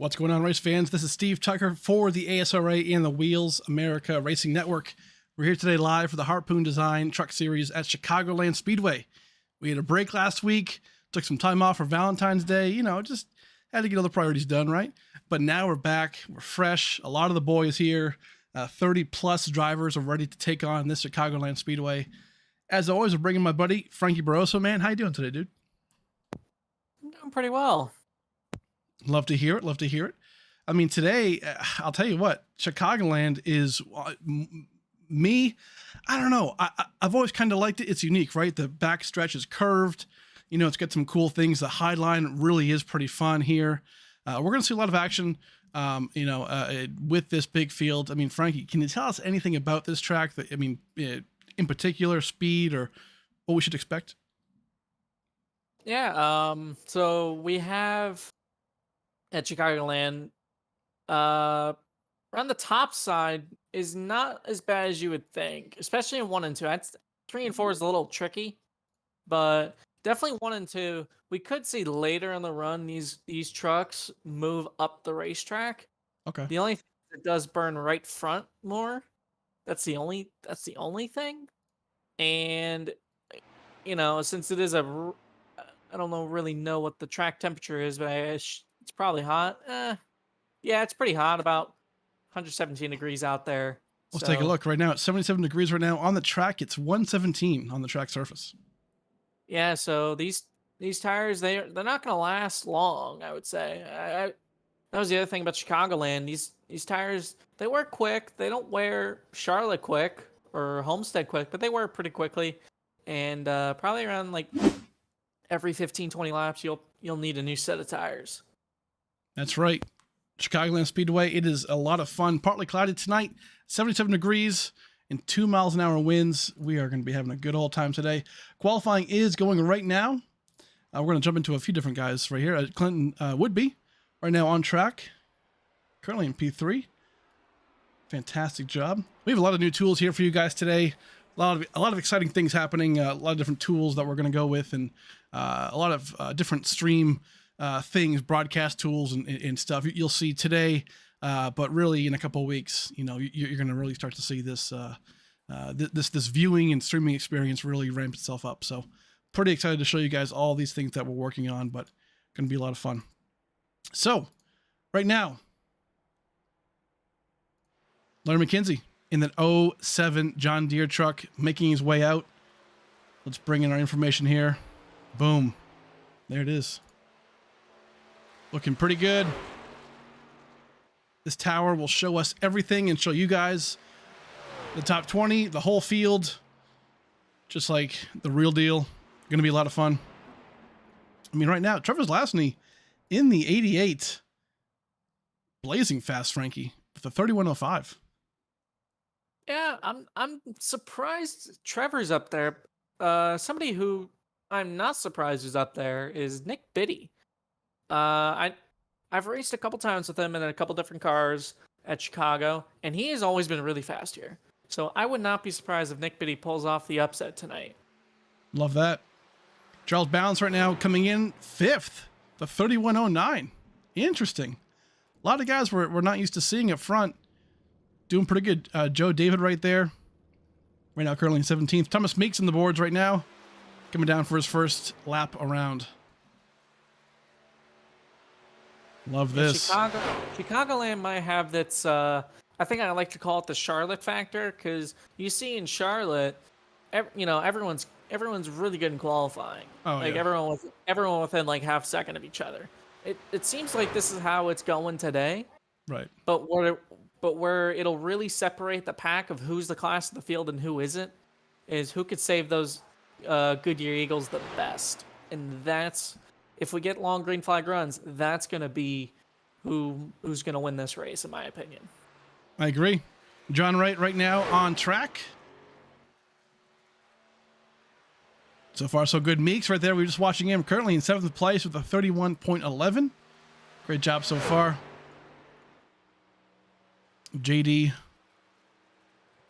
What's going on, race fans? This is Steve Tucker for the ASRA and the Wheels America Racing Network. We're here today live for the Harpoon Design Truck Series at Chicagoland Speedway. We had a break last week, took some time off for Valentine's Day, you know, just had to get other priorities done, right? But now we're back, we're fresh, a lot of the boys here. 30 plus drivers are ready to take on this Chicagoland Speedway. As always, we're bringing my buddy Frankie Barroso. Man, how you doing today, dude? I'm doing pretty well. Love to hear it. Love to hear it. I mean, today, I'll tell you what, Chicagoland is me. I don't know. I've always kind of liked it. It's unique, right? The back stretch is curved. You know, it's got some cool things. The high line really is pretty fun here. We're going to see a lot of action, with this big field. I mean, Frankie, can you tell us anything about this track? That, I mean, in particular, speed or what we should expect? Yeah, so we have at Chicagoland, around the top side is not as bad as you would think, especially in 1 and 2. That's 3 and 4 is a little tricky, but definitely 1 and 2. We could see later in the run these trucks move up the racetrack. Okay. The only thing that does burn right front more. That's the only thing. And since it is I don't really know what the track temperature is, but it's probably hot. Yeah, it's pretty hot, about 117 degrees out there. Let's take a look right now. It's 77 degrees right now on the track. It's 117 on the track surface. Yeah, so these tires, they're not going to last long, I would say. That was the other thing about Chicagoland. These tires, they wear quick. They don't wear Charlotte quick or Homestead quick, but they wear pretty quickly. And probably around like every 15, 20 laps, you'll need a new set of tires. That's right. Chicagoland Speedway. It is a lot of fun. Partly cloudy tonight, 77 degrees and 2 miles an hour winds. We are going to be having a good old time today. Qualifying is going right now. We're going to jump into a few different guys right here. Clinton Woodby right now on track, currently in P3. Fantastic job. We have a lot of new tools here for you guys today. A lot of exciting things happening. A lot of different tools that we're going to go with, and a lot of different stream things, broadcast tools and stuff you'll see today. But really, in a couple of weeks, you're going to really start to see this this viewing and streaming experience really ramp itself up. So, pretty excited to show you guys all these things that we're working on, but going to be a lot of fun. So, right now, Larry McKenzie in that 07 John Deere truck making his way out. Let's bring in our information here. Boom. There it is. Looking pretty good. This tower will show us everything and show you guys the top 20, the whole field, just like the real deal. Going to be a lot of fun. I mean, right now, Trevor's Lasney in the 88, blazing fast, Frankie, with a 3105. Yeah, I'm surprised Trevor's up there. Somebody who I'm not surprised is up there is Nick Biddy. I've raced a couple times with him in a couple different cars at Chicago, and he has always been really fast here. So I would not be surprised if Nick Biddy pulls off the upset tonight. Love that. Charles Balance right now coming in 5th, the 3109. Interesting. A lot of guys we're not used to seeing up front. Doing pretty good. Joe David right there. Right now currently in 17th. Thomas Meeks in the boards right now. Coming down for his first lap around. Love this. Chicagoland might have that's, I think I like to call it the Charlotte factor, because you see in Charlotte, everyone's really good in qualifying. Oh, like yeah. everyone within like half second of each other. It seems like this is how it's going today. Right. But where it'll really separate the pack of who's the class of the field and who isn't is who could save those Goodyear Eagles the best. And that's, if we get long green flag runs, that's going to be who's going to win this race, in my opinion. I agree. John Wright right now on track. So far, so good. Meeks right there. We were just watching him currently in 7th place with a 31.11. Great job so far. JD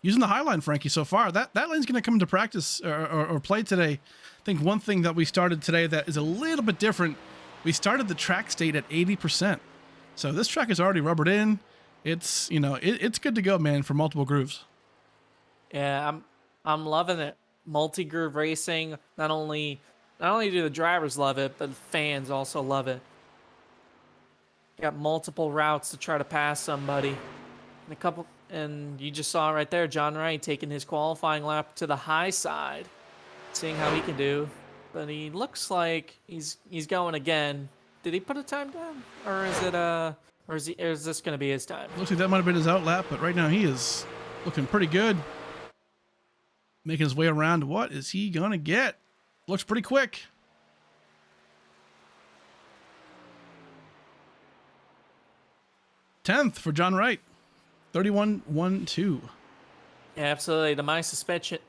using the high line, Frankie, so far. That lane's going to come into practice or play today. I think one thing that we started today that is a little bit different, we started the track state at 80%. So this track is already rubbered in. It's, it's good to go, man, for multiple grooves. Yeah, I'm loving it. Multi-groove racing. Not only do the drivers love it, but the fans also love it. Got multiple routes to try to pass somebody. And a And you just saw right there, John Wright taking his qualifying lap to the high side, seeing how he can do. But he looks like he's going again. Did he put a time down, or is it or is this gonna be his time? Looks like that might have been his out lap, but right now he is looking pretty good. Making his way around. What is he gonna get? Looks pretty quick. Tenth for John Wright. 31-1-2. Yeah, absolutely. My suspicion,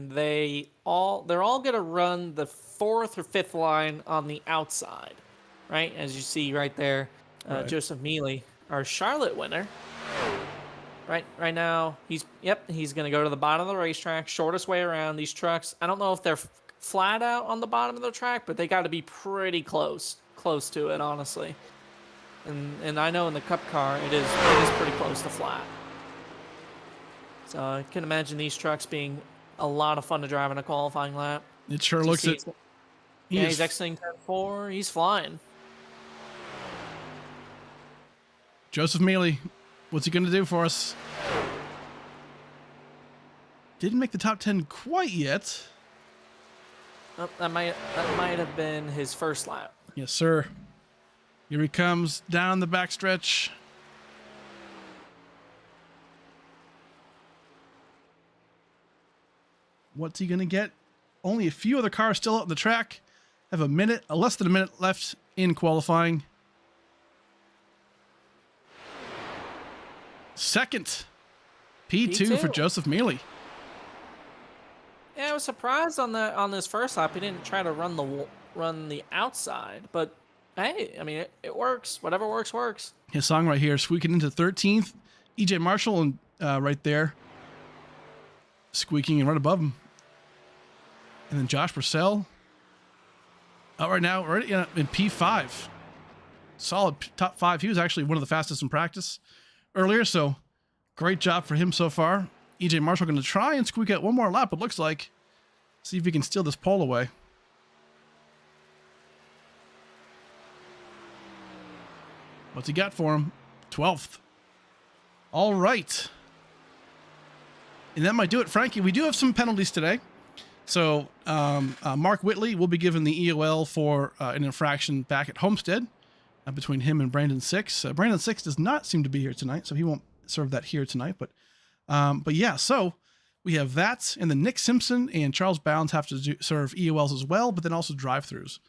they're all gonna run the 4th or 5th line on the outside, right? As you see right there, Right. Joseph Mealy, our Charlotte winner. Right now, he's gonna go to the bottom of the racetrack, shortest way around. These trucks, I don't know if they're flat out on the bottom of the track, but they got to be pretty close to it, honestly. And I know in the Cup car, it is pretty close to flat. So I can imagine these trucks being a lot of fun to drive in a qualifying lap. It sure looks it. He's exiting turn 4. He's flying. Joseph Mealy, what's he going to do for us? Didn't make the top 10 quite yet. Oh, that might have been his first lap. Yes, sir. Here he comes down the backstretch. What's he going to get? Only a few other cars still out on the track. Have less than a minute left in qualifying. Second, P2 for Joseph Mealy. Yeah, I was surprised on this first lap. He didn't try to run the outside, but hey, I mean it works. Whatever works. His song right here, squeaking into 13th. EJ Marshall and right there, squeaking and right above him. And then Josh Purcell out right now, right in P5. Solid top 5. He was actually one of the fastest in practice earlier, so great job for him so far. EJ Marshall going to try and squeak out one more lap, it looks like. See if he can steal this pole away. What's he got for him? 12th. All right. And that might do it, Frankie. We do have some penalties today. So Mark Whitley will be given the EOL for an infraction back at Homestead between him and Brandon Six. Brandon Six does not seem to be here tonight, so he won't serve that here tonight. But yeah, so we have that, and then Nick Simpson and Charles Bounds have to serve EOLs as well, but then also drive-throughs.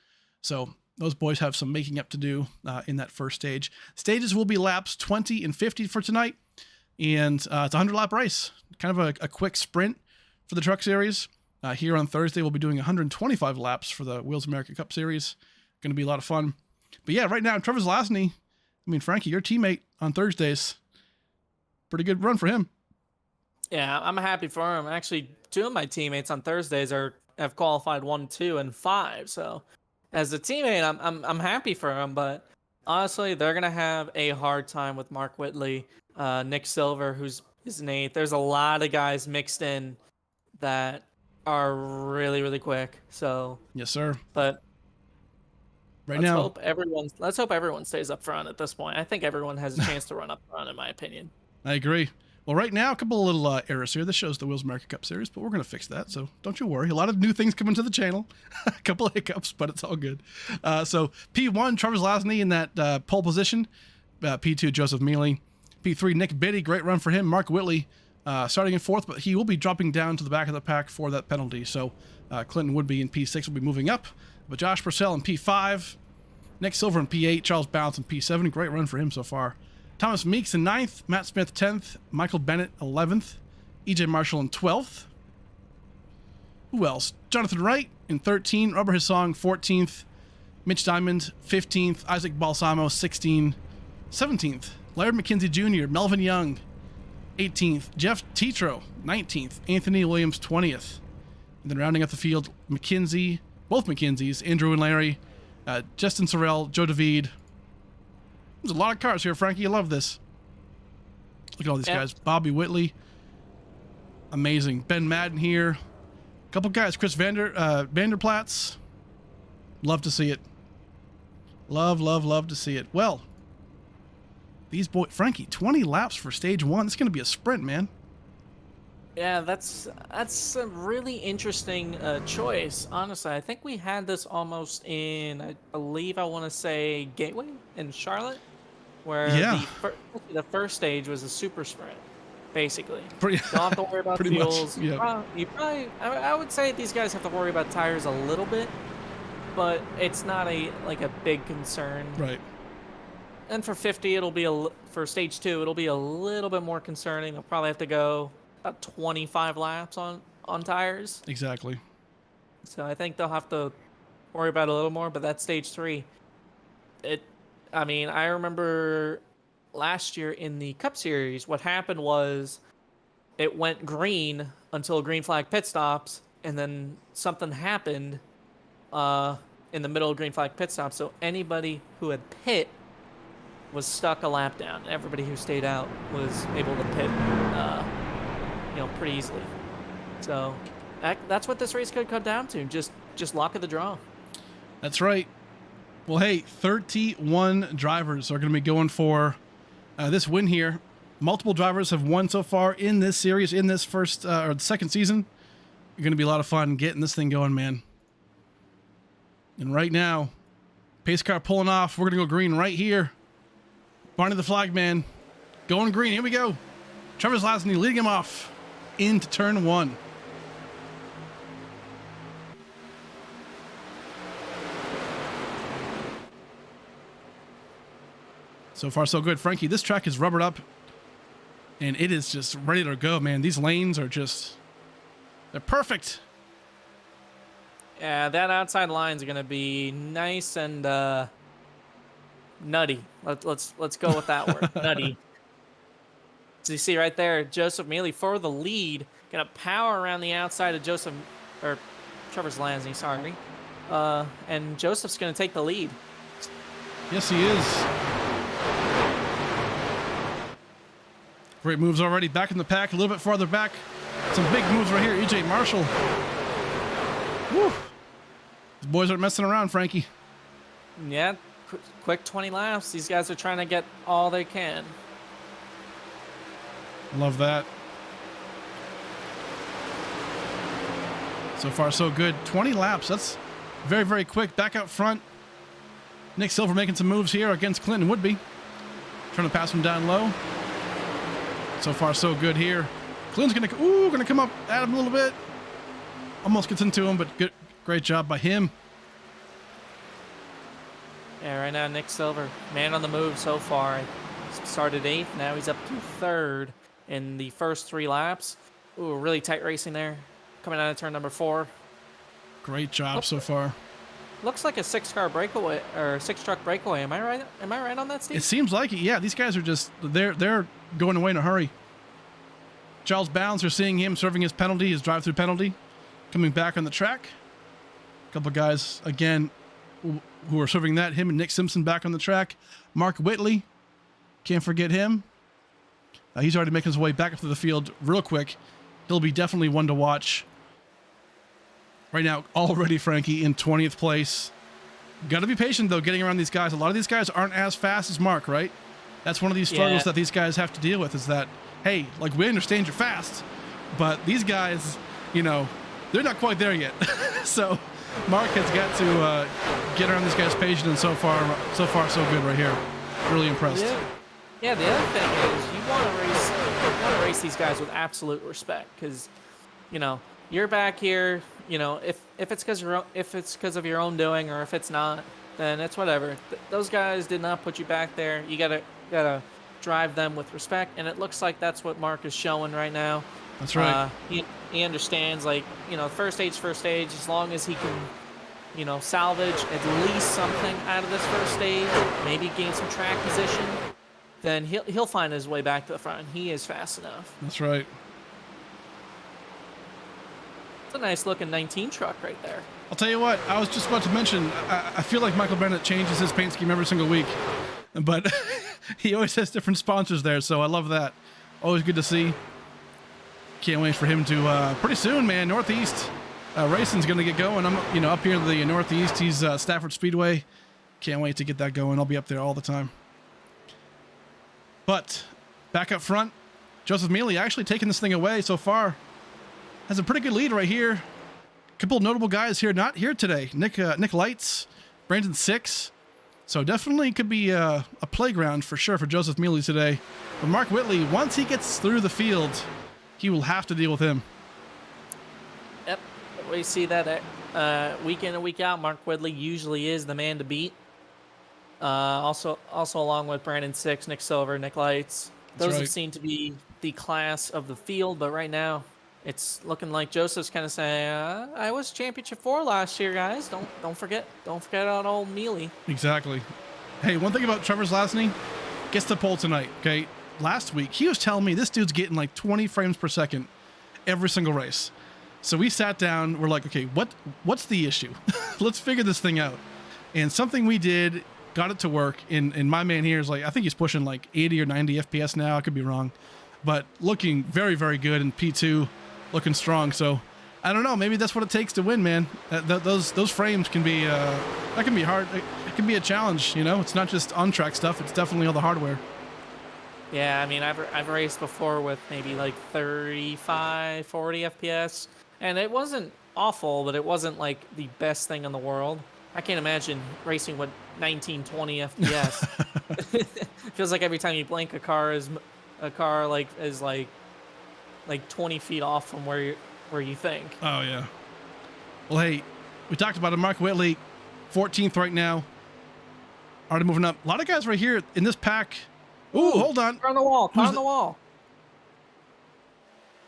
So those boys have some making up to do in that first stage. Stages will be laps 20 and 50 for tonight, and it's a 100-lap race. Kind of a quick sprint for the Truck Series. Here on Thursday, we'll be doing 125 laps for the Wheels America Cup Series. Going to be a lot of fun. But yeah, right now, Trevor Zlasny, I mean, Frankie, your teammate on Thursdays, pretty good run for him. Yeah, I'm happy for him. Actually, 2 of my teammates on Thursdays have qualified 1, 2, and 5. So as a teammate, I'm happy for him. But honestly, they're gonna have a hard time with Mark Whitley, Nick Silver, who's an 8th. There's a lot of guys mixed in that are really, really quick. So yes, sir. But let's hope everyone stays up front at this point. I think everyone has a chance to run up front, in my opinion. I agree. Well, right now, a couple of little errors here. This shows the Wheels America Cup Series, but we're going to fix that, so don't you worry. A lot of new things coming to the channel. A couple of hiccups, but it's all good. So P1, Trevor Zlasny in that pole position. P2, Joseph Mealy. P3, Nick Biddy. Great run for him. Mark Whitley starting in 4th, but he will be dropping down to the back of the pack for that penalty. So Clinton Woodby in P6 will be moving up. But Josh Purcell in P5. Nick Silver in P8. Charles Bounce in P7. Great run for him so far. Thomas Meeks in 9th, Matt Smith 10th, Michael Bennett 11th, EJ Marshall in 12th. Who else? Jonathan Wright in 13th, Rubber Hissong 14th, Mitch Diamond 15th, Isaac Balsamo 16th, 17th, Laird McKenzie Jr., Melvin Young 18th, Jeff Tetro 19th, Anthony Williams 20th. And then rounding out the field, McKenzie, both McKenzies, Andrew and Larry, Justin Sorrell, Joe David. There's a lot of cars here, Frankie. You love this. Look at all these guys. Bobby Whitley. Amazing. Ben Madden here. A couple guys. Chris Vanderplatz. Love to see it. Love to see it. Well, These boys, Frankie, 20 laps for stage 1. It's going to be a sprint, man. Yeah, that's a really interesting choice. Honestly, I think we had this almost in, I believe, I want to say Gateway in Charlotte, where Yeah, the first stage was a super sprint, basically. pretty, Don't have to worry about pretty much. fuels. Yeah, You probably, I would say these guys have to worry about tires a little bit, but it's not a big concern. right. And for 50, for stage 2, it'll be a little bit more concerning. They'll probably have to go about 25 laps on tires. Exactly. So I think they'll have to worry about it a little more. But that stage 3, I mean, I remember last year in the Cup Series, what happened was it went green until green flag pit stops, and then something happened in the middle of green flag pit stops. So anybody who had pit was stuck a lap down. Everybody who stayed out was able to pit, pretty easily. So that's what this race could come down to. Just luck of the draw. That's right. Well, hey, 31 drivers are going to be going for this win here. Multiple drivers have won so far in this series, in this first or the second season. It's going to be a lot of fun getting this thing going, man. And right now, pace car pulling off. We're going to go green right here. Barney the Flagman going green. Here we go. Travis Lasney leading him off into turn 1. So far, so good. Frankie, this track is rubbered up, and it is just ready to go, man. These lanes are just, they're perfect. Yeah, that outside line's going to be nice and nutty. Let's go with that word, nutty. So you see right there, Joseph Mealy for the lead, gonna power around the outside of Trevor's Lansney, sorry. And Joseph's gonna take the lead. Yes, he is. Great moves already. Back in the pack, a little bit farther back. Some big moves right here. EJ Marshall. Woo. These boys aren't messing around, Frankie. Yeah, quick 20 laps. These guys are trying to get all they can. Love that. So far, so good. 20 laps. That's very, very quick. Back out front. Nick Silver making some moves here against Clinton Woodby. Trying to pass him down low. So far, so good here. Clinton's gonna come up at him a little bit. Almost gets into him, but great job by him. Yeah, right now Nick Silver, man on the move so far. Started 8th, now he's up to 3rd in the first 3 laps. Ooh, really tight racing there. Coming out of turn number 4. Great job so far. Looks like a 6-car breakaway or 6-truck breakaway. Am I right? Am I right on that, Steve? It seems like it. Yeah, these guys are just they're going away in a hurry. Charles Bounds, are seeing him serving his penalty, his drive-through penalty, coming back on the track. A couple guys again who are serving that. Him and Nick Simpson back on the track. Mark Whitley, can't forget him. He's already making his way back up to the field real quick. He'll be definitely one to watch. Right now, already Frankie in 20th place. Got to be patient, though, getting around these guys. A lot of these guys aren't as fast as Mark, right? That's one of these struggles that these guys have to deal with, is that, hey, like, we understand you're fast, but these guys, you know, they're not quite there yet. So Mark has got to get around these guys patient, and so far, so good right here. Really impressed. Yeah, the other thing is you want to race these guys with absolute respect, because, you know, you're back here. You know, if it's because of your own doing, or if it's not, then it's whatever. Those guys did not put you back there. You gotta drive them with respect, and it looks like that's what Mark is showing right now. That's right. He understands, like, you know, first stage. As long as he can, you know, salvage at least something out of this first stage, maybe gain some track position, then he'll find his way back to the front. He is fast enough. That's right. It's a nice looking 19 truck right there. I'll tell you what, I was just about to mention, I feel like Michael Bennett changes his paint scheme every single week, but he always has different sponsors there, so I love that. Always good to see. Can't wait for him to, pretty soon, man, Northeast racing's going to get going. I'm, you know, up here in the Northeast. He's Stafford Speedway. Can't wait to get that going. I'll be up there all the time. But back up front, Joseph Mealy actually taking this thing away so far. Has a pretty good lead right here. Couple of notable guys here, not here today. Nick Lights, Brandon Six. So definitely could be a playground for sure for Joseph Mealy today. But Mark Whitley, once he gets through the field, he will have to deal with him. Yep, we see that week in and week out. Mark Whitley usually is the man to beat. Also along with Brandon Six, Nick Silver, Nick Lights. Those have seemed to be the class of the field, but right now it's looking like Joseph's kind of saying, "I was championship 4 last year, guys. Don't forget about old Mealy." Exactly. Hey, one thing about Trevor Zlasny, gets the pole tonight. Okay, last week he was telling me this dude's getting like 20 frames per second every single race. So we sat down. We're like, okay, what's the issue? Let's figure this thing out. And something we did got it to work. And my man here is like, I think he's pushing like 80 or 90 FPS now. I could be wrong, but looking very, very good in P2. Looking strong, so I don't know. Maybe that's what it takes to win, man. Those frames can be that can be hard. It can be a challenge, you know. It's not just on track stuff. It's definitely all the hardware. Yeah, I mean, I've raced before with maybe like 35, 40 FPS, and it wasn't awful, but it wasn't like the best thing in the world. I can't imagine racing with 19, 20 FPS. Feels like every time you blink, a car is like 20 feet off from where you think. Oh yeah. Well, hey, we talked about it. Mark Whitley, 14th right now. Already moving up. A lot of guys right here in this pack. Ooh, hold on. Car on the wall. Car on the wall.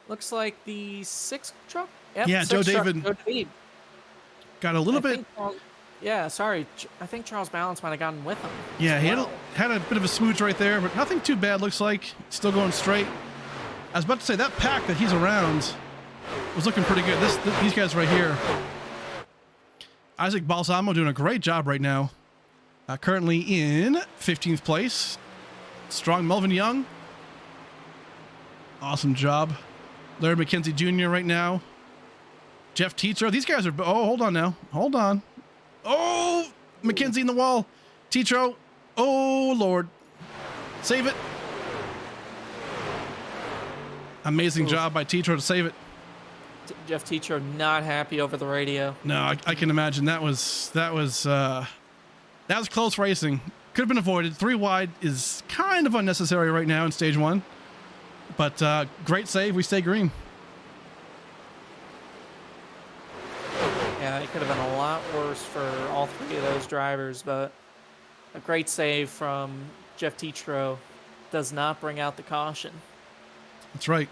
Looks like the 6th truck. Yep, yeah, Joe David. Got a little bit. Sorry. I think Charles Balance might have gotten with him. Yeah, he had a bit of a smooch right there, but nothing too bad. Looks like still going straight. I was about to say that pack that he's around was looking pretty good. These guys right here. Isaac Balsamo doing a great job right now. Currently in 15th place. Strong Melvin Young. Awesome job. Larry McKenzie Jr. right now. Jeff Tietzer. These guys are... Oh, hold on now. Hold on. Oh, McKenzie in the wall. Tietro. Oh, Lord. Save it. Amazing job by Tietro to save it. Jeff Tietro not happy over the radio. No, I can imagine that was close racing. Could have been avoided. 3 wide is kind of unnecessary right now in stage 1, but great save. We stay green. Yeah, it could have been a lot worse for all 3 of those drivers, but a great save from Jeff Tietro does not bring out the caution. That's right.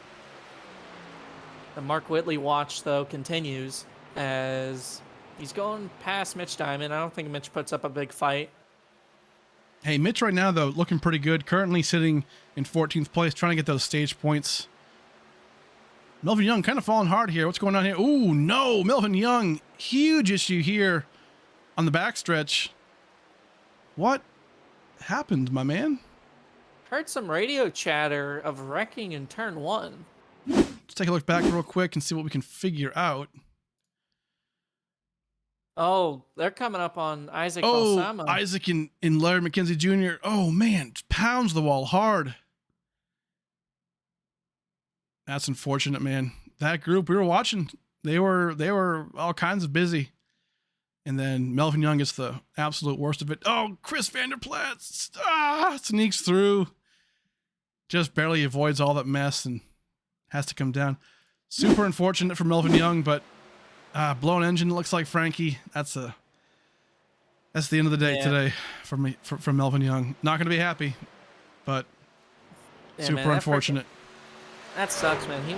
The Mark Whitley watch, though, continues as he's going past Mitch Diamond. I don't think Mitch puts up a big fight. Hey, Mitch right now, though, looking pretty good. Currently sitting in 14th place, trying to get those stage points. Melvin Young kind of falling hard here. What's going on here? Ooh, no. Melvin Young, huge issue here on the backstretch. What happened, my man? Heard some radio chatter of wrecking in turn 1. Let's take a look back real quick and see what we can figure out. Oh, they're coming up on Isaac Balsamo. Isaac and Larry McKenzie Jr. Oh, man. Pounds the wall hard. That's unfortunate, man. That group we were watching, they were all kinds of busy. And then Melvin Young gets the absolute worst of it. Oh, Chris Vanderplaat sneaks through. Just barely avoids all that mess and has to come down. Super unfortunate for Melvin Young, but blown engine looks like Frankie. That's the end of the day today for Melvin Young. Not going to be happy, but super unfortunate. That sucks, man. He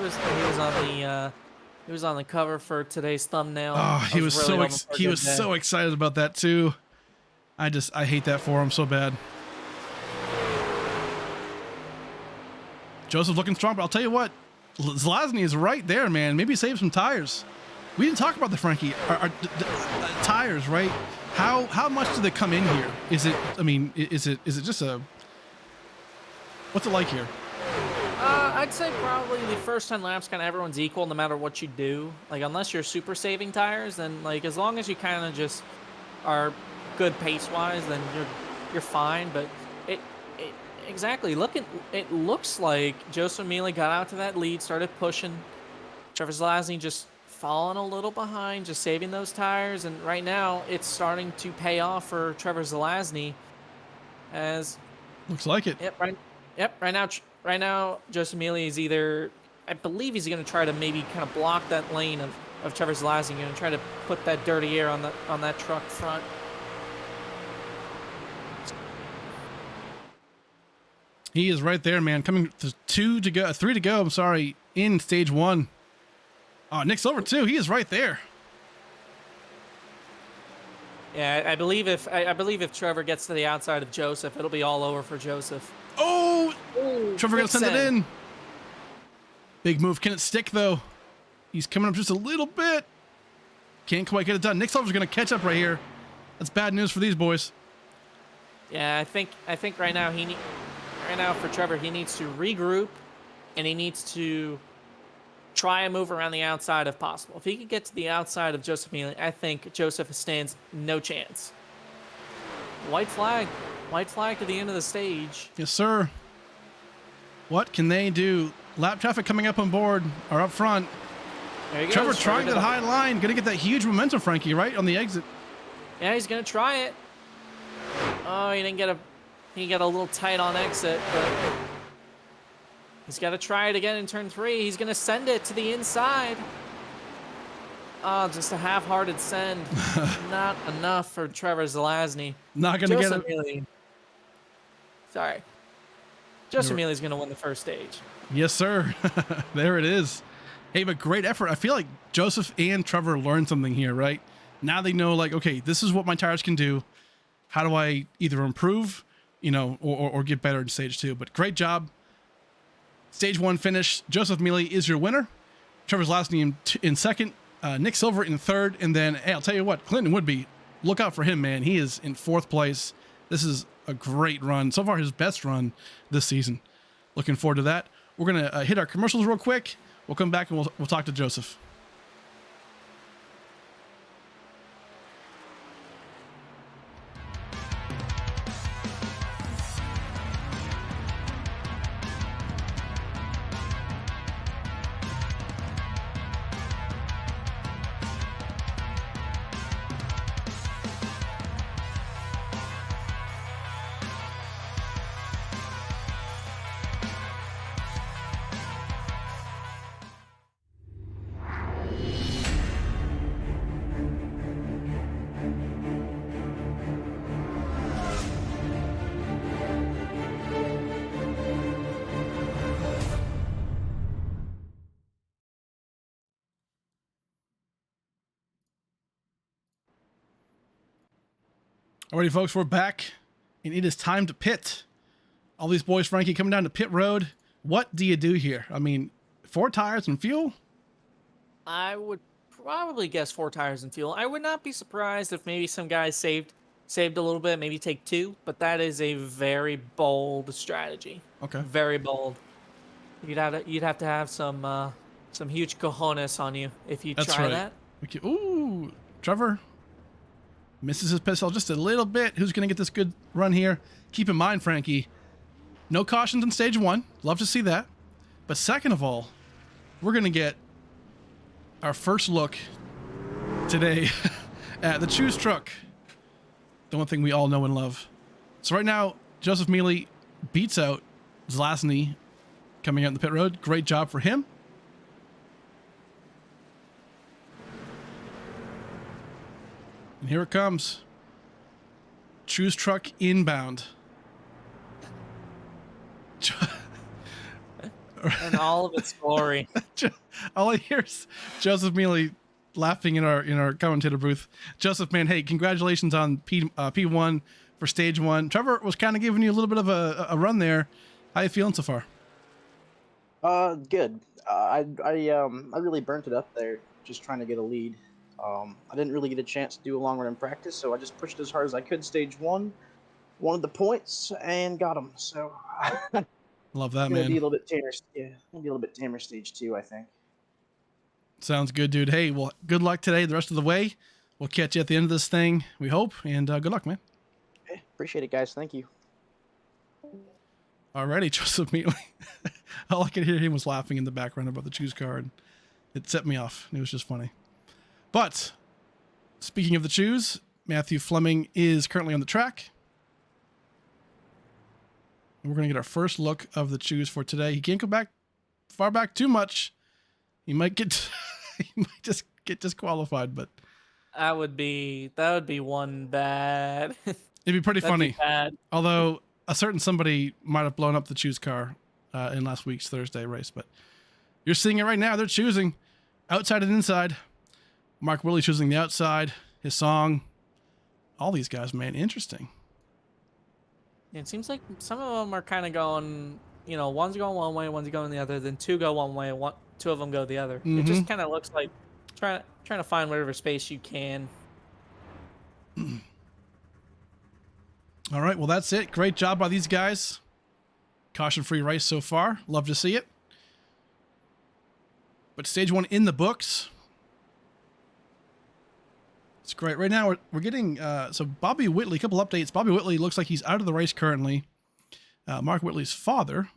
was on the cover for today's thumbnail. Oh, he was so excited about that too. I hate that for him so bad. Joseph looking strong, but I'll tell you what, Zlasny is right there, man. Maybe save some tires. We didn't talk about the Frankie tires, right? How much do they come in here? Is it just a, what's it like here? I'd say probably the first 10 laps, kind of everyone's equal no matter what you do. Like, unless you're super saving tires, then like as long as you kind of just are good pace wise, then you're fine. But Exactly. It looks like Joseph Mealy got out to that lead, started pushing. Trevor Zelazny just falling a little behind, just saving those tires, and right now it's starting to pay off for Trevor Zelazny. As Looks like it. right now Joseph Mealy is either, I believe he's going to try to maybe kind of block that lane of Trevor Zelazny, going to try to put that dirty air on that truck front. He is right there, man. Coming to three to go. I'm sorry, in stage one. Oh, Nick Silver too. He is right there. Yeah, I believe if Trevor gets to the outside of Joseph, it'll be all over for Joseph. Oh, Ooh, Trevor gonna send it in. Big move. Can it stick though? He's coming up just a little bit. Can't quite get it done. Nick Silver's gonna catch up right here. That's bad news for these boys. Yeah, I think right now for Trevor, he needs to regroup, and he needs to try and move around the outside if possible. If he could get to the outside of Joseph Mealy, I think Joseph stands no chance. White flag to the end of the stage. Yes, sir. What can they do? Lap traffic coming up on board or up front. There he Trevor goes. trying that high line. Gonna get that huge momentum, Frankie, right on the exit. Yeah, he's gonna try it. Oh, he got a little tight on exit, but he's got to try it again in turn 3. He's gonna send it to the inside. Oh, just a half-hearted send. Not enough for Trevor Zelazny. Not gonna get it. Mealy. Sorry. Joseph Mealy's gonna win the first stage. Yes, sir. There it is. Hey, but great effort. I feel like Joseph and Trevor learned something here, right? Now they know, like, okay, this is what my tires can do. How do I either improve, or get better in stage 2? But great job. Stage 1 finish. Joseph Mealy is your winner. Trevor Zelazny in second. Nick Silver in third. And then, hey, I'll tell you what, Clinton Woodby, look out for him, man. He is in 4th place. This is a great run. So far, his best run this season. Looking forward to that. We're going to hit our commercials real quick. We'll come back and we'll talk to Joseph. Alrighty, folks, we're back, and it is time to pit. All these boys, Frankie, coming down to pit road. What do you do here? I mean, 4 tires and fuel? I would probably guess 4 tires and fuel. I would not be surprised if maybe some guys saved a little bit, maybe take 2, but that is a very bold strategy. Okay. Very bold. You'd have to have some huge cojones on you if you try that. Okay. Ooh, Trevor misses his pistol just a little bit. Who's going to get this good run here? Keep in mind, Frankie, no cautions in stage 1. Love to see that. But second of all, we're going to get our first look today at the Choose truck. The one thing we all know and love. So right now, Joseph Mealy beats out Zelazny coming out in the pit road. Great job for him. And here it comes. Choose truck inbound. And all of its glory. All I hear is Joseph Mealy laughing in our commentator booth. Joseph, man, hey, congratulations on P1 for stage 1. Trevor was kind of giving you a little bit of a run there. How you feeling so far? Good. I really burnt it up there, just trying to get a lead. I didn't really get a chance to do a long run in practice, so I just pushed as hard as I could stage 1, wanted the points, and got them. So love that, man. Man. Be a little bit tamer. Yeah, maybe a little bit tamer stage 2, I think. Sounds good, dude. Hey, well, good luck today. The rest of the way, we'll catch you at the end of this thing. We hope, and good luck, man. Okay, appreciate it, guys. Thank you. Already, Joseph Mealy. All I could hear him was laughing in the background about the choose card. It set me off. It was just funny. But speaking of the choose, Matthew Fleming is currently on the track. And we're going to get our first look of the choose for today. He can't go back far back too much. He might get he might just get disqualified, but That would be one bad. it'd be pretty That'd funny. be bad. Although a certain somebody might have blown up the choose car in last week's Thursday race, but you're seeing it right now. They're choosing outside and inside. Mark Willie choosing the outside. His song. All these guys, man, interesting. It seems like some of them are kind of going, one's going one way, one's going the other, then two go one way, two of them go the other. It just kind of looks like trying to find whatever space you can. All right, well, that's it. Great job by these guys. Caution-free race so far. Love to see it. But stage 1 in the books. It's great. Right now, we're getting... so Bobby Whitley, a couple updates. Bobby Whitley looks like he's out of the race currently. Mark Whitley's father.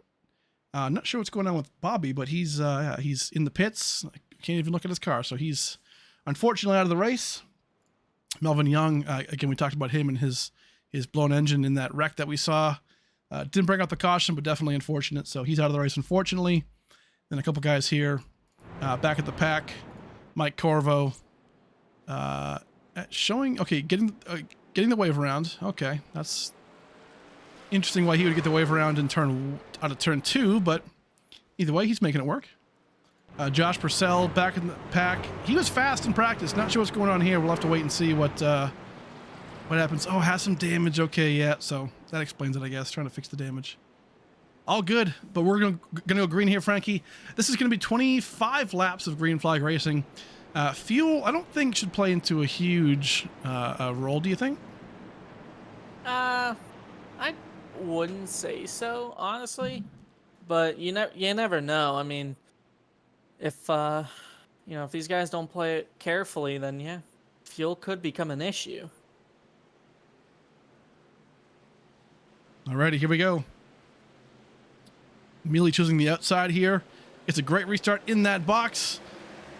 Not sure what's going on with Bobby, but he's in the pits. I can't even look at his car, so he's unfortunately out of the race. Melvin Young, again, we talked about him and his blown engine in that wreck that we saw. Didn't bring out the caution, but definitely unfortunate. So he's out of the race, unfortunately. Then a couple guys here back at the pack. Mike Corvo showing, okay, getting the wave around. Okay, that's interesting why he would get the wave around in out of turn 2, but either way, he's making it work. Josh Purcell back in the pack. He was fast in practice. Not sure what's going on here. We'll have to wait and see what happens. Oh, has some damage. Okay, yeah. So that explains it, I guess. Trying to fix the damage. All good, but we're gonna go green here, Frankie. This is gonna be 25 laps of green flag racing. Fuel, I don't think should play into a huge role. Do you think? I wouldn't say so, honestly. But you never know. I mean, if if these guys don't play it carefully, then yeah, fuel could become an issue. Alrighty, here we go. Mealy choosing the outside here. It's a great restart in that box.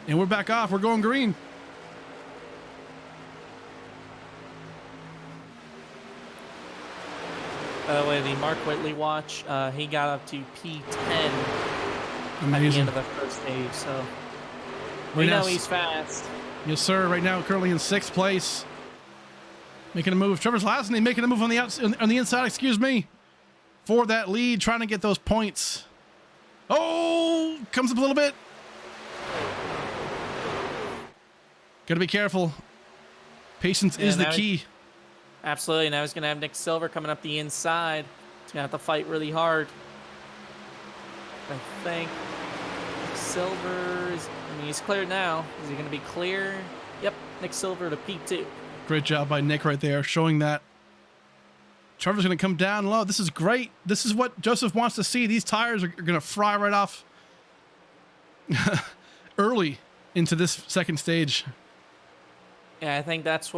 And we're back off. We're going green. By the way, the Mark Whitley watch, he got up to P10 at the Amazing. end of the first stage, so Right we now, know he's fast. Yes, sir. Right now, currently in 6th place. Making a move. Trevor's Lasney making a move on the inside, excuse me, for that lead, trying to get those points. Oh, comes up a little bit. Gotta be careful. Patience is the key. Absolutely. Now he's going to have Nick Silver coming up the inside. He's going to have to fight really hard. I think Silver is... I mean, he's cleared now. Is he going to be clear? Yep. Nick Silver to P2. Great job by Nick right there, showing that. Trevor's going to come down low. This is great. This is what Joseph wants to see. These tires are going to fry right off early into this second stage. Yeah, I think that's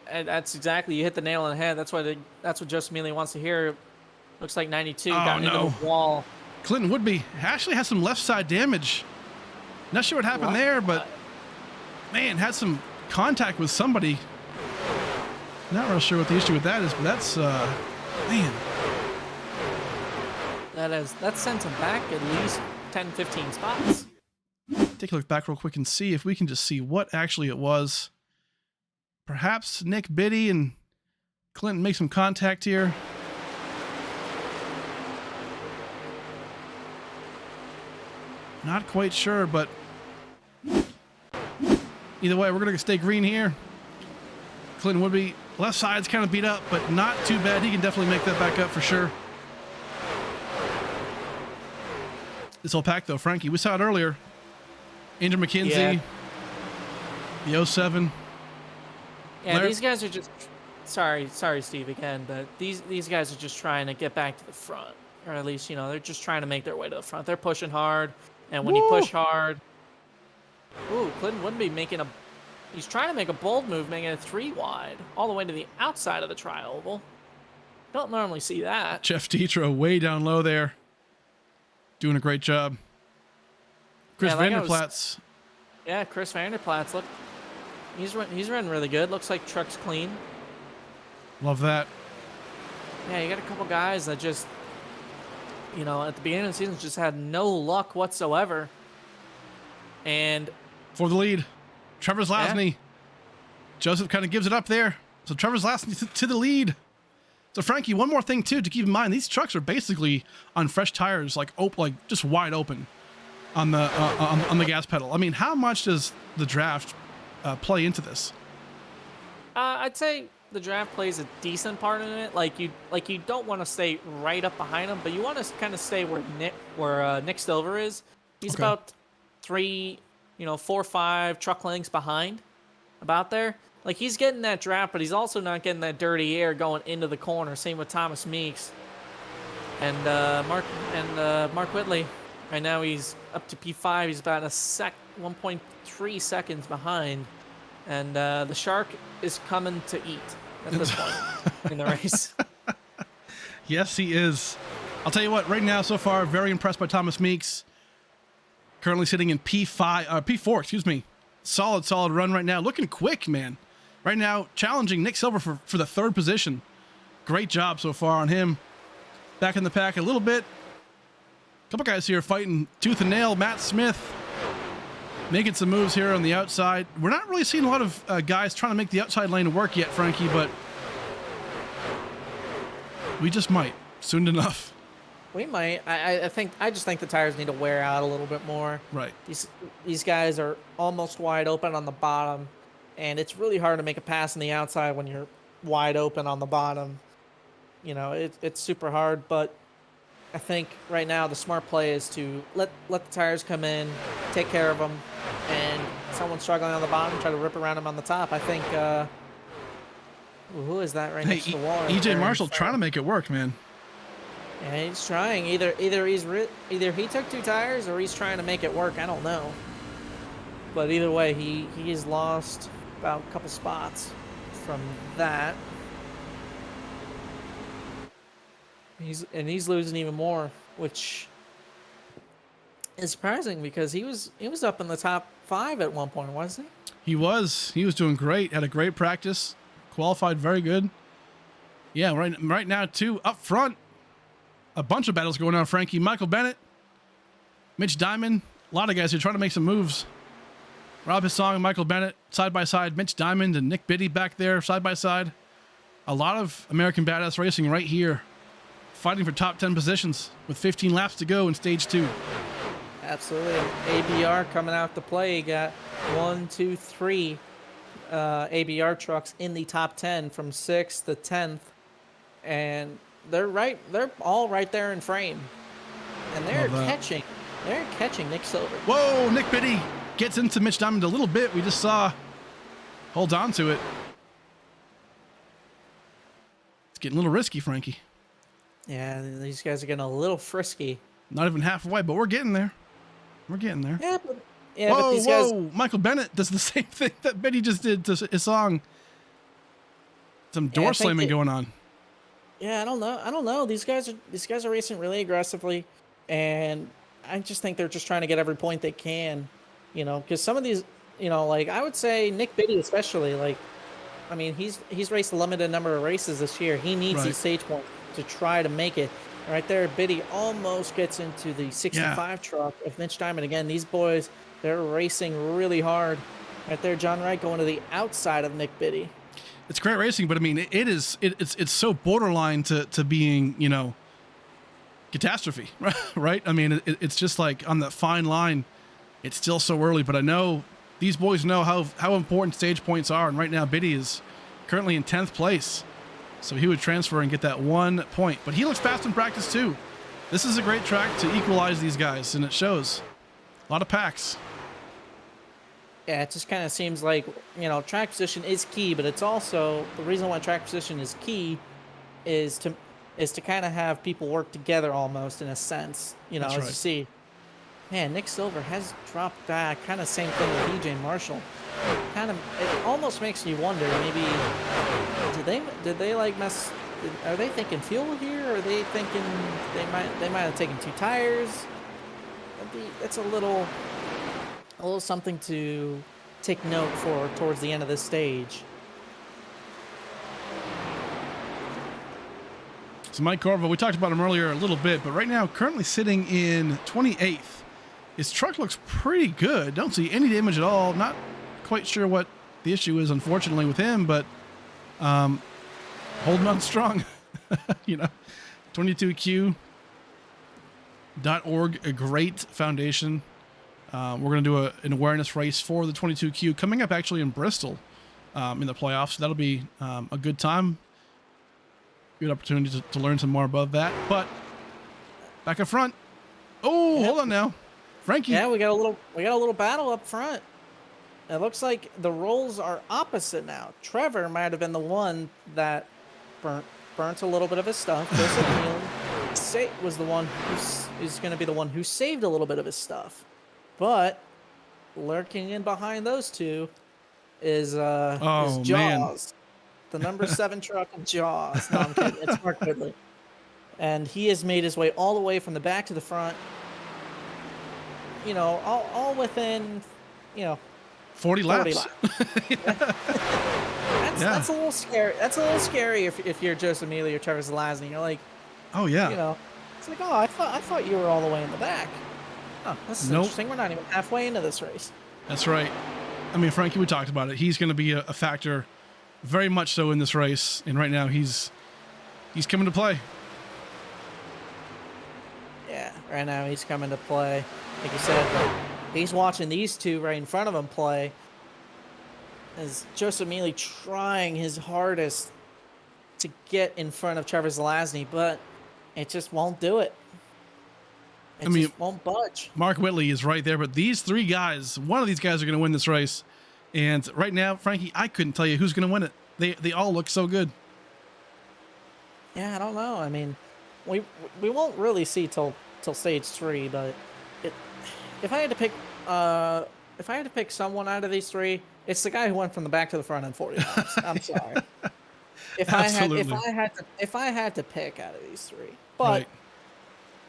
exactly, you hit the nail on the head. That's what Joseph Mealy wants to hear. Looks like 92 got into the wall. Clinton Woodby actually has some left side damage. Not sure what happened there, but man, had some contact with somebody. Not real sure what the issue with that is, but that's man. That sent him back at least 10, 15 spots. Take a look back real quick and see if we can just see what actually it was. Perhaps Nick Biddy and Clinton make some contact here. Not quite sure, but either way, we're going to stay green here. Clinton Woodby, left side's kind of beat up, but not too bad. He can definitely make that back up for sure. This whole pack, though, Frankie, we saw it earlier. Andrew McKenzie, the 07. Yeah, Larry? these guys are just... Sorry, Steve, again, but these guys are just trying to get back to the front. Or at least, they're just trying to make their way to the front. They're pushing hard, and when you push hard... Ooh, Clinton wouldn't be making a... He's trying to make a bold move, making it 3 wide, all the way to the outside of the tri-oval. Don't normally see that. Jeff Dietrich way down low there. Doing a great job. Chris Yeah, like I Vanderplatz. Yeah, Chris Vanderplatz, look, he's running really good. Looks like truck's clean. Love that. Yeah, you got a couple guys that just, at the beginning of the season just had no luck whatsoever. And For the lead. Trevor Zlasny. Joseph kind of gives it up there. So Trevor Zlasny to the lead. So Frankie, one more thing too to keep in mind: these trucks are basically on fresh tires, like just wide open on the gas pedal. I mean, how much does the draft play into this? I'd say the draft plays a decent part in it. Like you don't want to stay right up behind him, but you want to kind of stay where Nick Silver is. He's Okay. about 4 or 5 truck lengths behind, about there. Like, he's getting that draft, but he's also not getting that dirty air going into the corner. Same with Thomas Meeks and Mark Whitley. Right now he's up to P5. He's about 1.3 seconds behind, and the Shark is coming to eat at this point in the race. Yes, he is. I'll tell you what. Right now, so far, very impressed by Thomas Meeks. Currently sitting in P4. Excuse me. Solid run right now. Looking quick, man. Right now, challenging Nick Silver for the 3rd position. Great job so far on him. Back in the pack a little bit. A couple guys here fighting tooth and nail. Matt Smith making some moves here on the outside. We're not really seeing a lot of guys trying to make the outside lane work yet, Frankie, but we just might soon enough. We might. I just think the tires need to wear out a little bit more. Right. These guys are almost wide open on the bottom, and it's really hard to make a pass on the outside when you're wide open on the bottom. It's super hard, but I think right now the smart play is to let the tires come in, take care of them, and someone struggling on the bottom, try to rip around them on the top. I think, who is that right next to the wall? Right EJ there? Marshall trying to make it work, man. Yeah, he's trying. Either he took 2 tires or he's trying to make it work. I don't know. But either way, he has lost about a couple spots from that. He's losing even more, which is surprising because he was up in the top 5 at one point, wasn't he? He was doing great. Had a great practice. Qualified very good. Yeah, right now too up front. A bunch of battles going on, Frankie. Michael Bennett, Mitch Diamond, a lot of guys here trying to make some moves. Rob Hissong and Michael Bennett side by side. Mitch Diamond and Nick Biddy back there side by side. A lot of American Badass Racing right here, fighting for top 10 positions with 15 laps to go in stage 2. Absolutely. ABR coming out to play. You got 1, 2, 3 ABR trucks in the top 10 from 6th to 10th, and they're all right there in frame, and they're catching Nick Silver. Whoa, Nick Biddy gets into Mitch Diamond a little bit. We just saw. Hold on to it. It's getting a little risky, Frankie. Yeah, these guys are getting a little frisky. Not even halfway, but we're getting there. Yeah, but Whoa, these guys. Michael Bennett does the same thing that Biddy just did to his song. Some door slamming going on. Yeah, I don't know. These guys are racing really aggressively, and I just think they're just trying to get every point they can, because some of these, like I would say Nick Biddy especially, like, I mean, he's raced a limited number of races this year. He needs these stage points to try to make it. Right there, Biddy almost gets into the 65 truck of Mitch Diamond. Again, these boys, they're racing really hard. Right there, John Wright going to the outside of Nick Biddy. It's great racing, but I mean, it's so borderline to being, catastrophe, right? I mean, it's just like on that fine line. It's still so early, but I know these boys know how important stage points are, and right now Biddy is currently in 10th place, so he would transfer and get that 1 point. But he looks fast in practice too. This is a great track to equalize these guys, and it shows. A lot of packs. Yeah, it just kind of seems like, track position is key, but it's also the reason why track position is key is to kind of have people work together almost in a sense, That's as right. you see. Man, Nick Silver has dropped back. Kind of same thing with EJ Marshall. It almost makes you wonder, maybe did they like mess Are they thinking fuel here? Or are they thinking they might have taken 2 tires? That's a little something to take note for towards the end of this stage. So Mike Corvo, we talked about him earlier a little bit, but right now currently sitting in 28th. His truck looks pretty good. Don't see any damage at all. Not quite sure what the issue is, unfortunately, with him, but holding on strong. 22q.org, a great foundation. We're going to do an awareness race for the 22Q coming up actually in Bristol in the playoffs. So that'll be a good time. Good opportunity to learn some more above that. But back up front. Oh, Yep. Hold on now. Frankie. Yeah, we got a little battle up front. It looks like the roles are opposite now. Trevor might have been the one that burnt a little bit of his stuff. Joseph Neal was the one who's going to be the one who saved a little bit of his stuff. But lurking in behind those two is Jaws, man. the number 7 truck of Jaws. No, I'm kidding. It's Mark Whitley, and he has made his way all the way from the back to the front. All within, 40 laps. That's a little scary. That's a little scary if you're Joseph Amelia or Trevor Zelazny. You're like, Oh, yeah. It's like, I thought you were all the way in the back. Oh, this is interesting. We're not even halfway into this race. That's right. I mean, Frankie, we talked about it. He's going to be a factor very much so in this race. And right now he's coming to play. Yeah, right now he's coming to play. Like you said, he's watching these two right in front of him play. As Joseph Mealy trying his hardest to get in front of Trevor Zelazny, but it just won't do it. It just won't budge. Mark Whitley is right there, but these 3 guys, one of these guys are going to win this race. And right now, Frankie, I couldn't tell you who's going to win it. They all look so good. Yeah, I don't know. I mean, we won't really see till stage 3, but if I had to pick someone out of these 3, it's the guy who went from the back to the front in 40 laps. I'm sorry. If I had to pick out of these 3,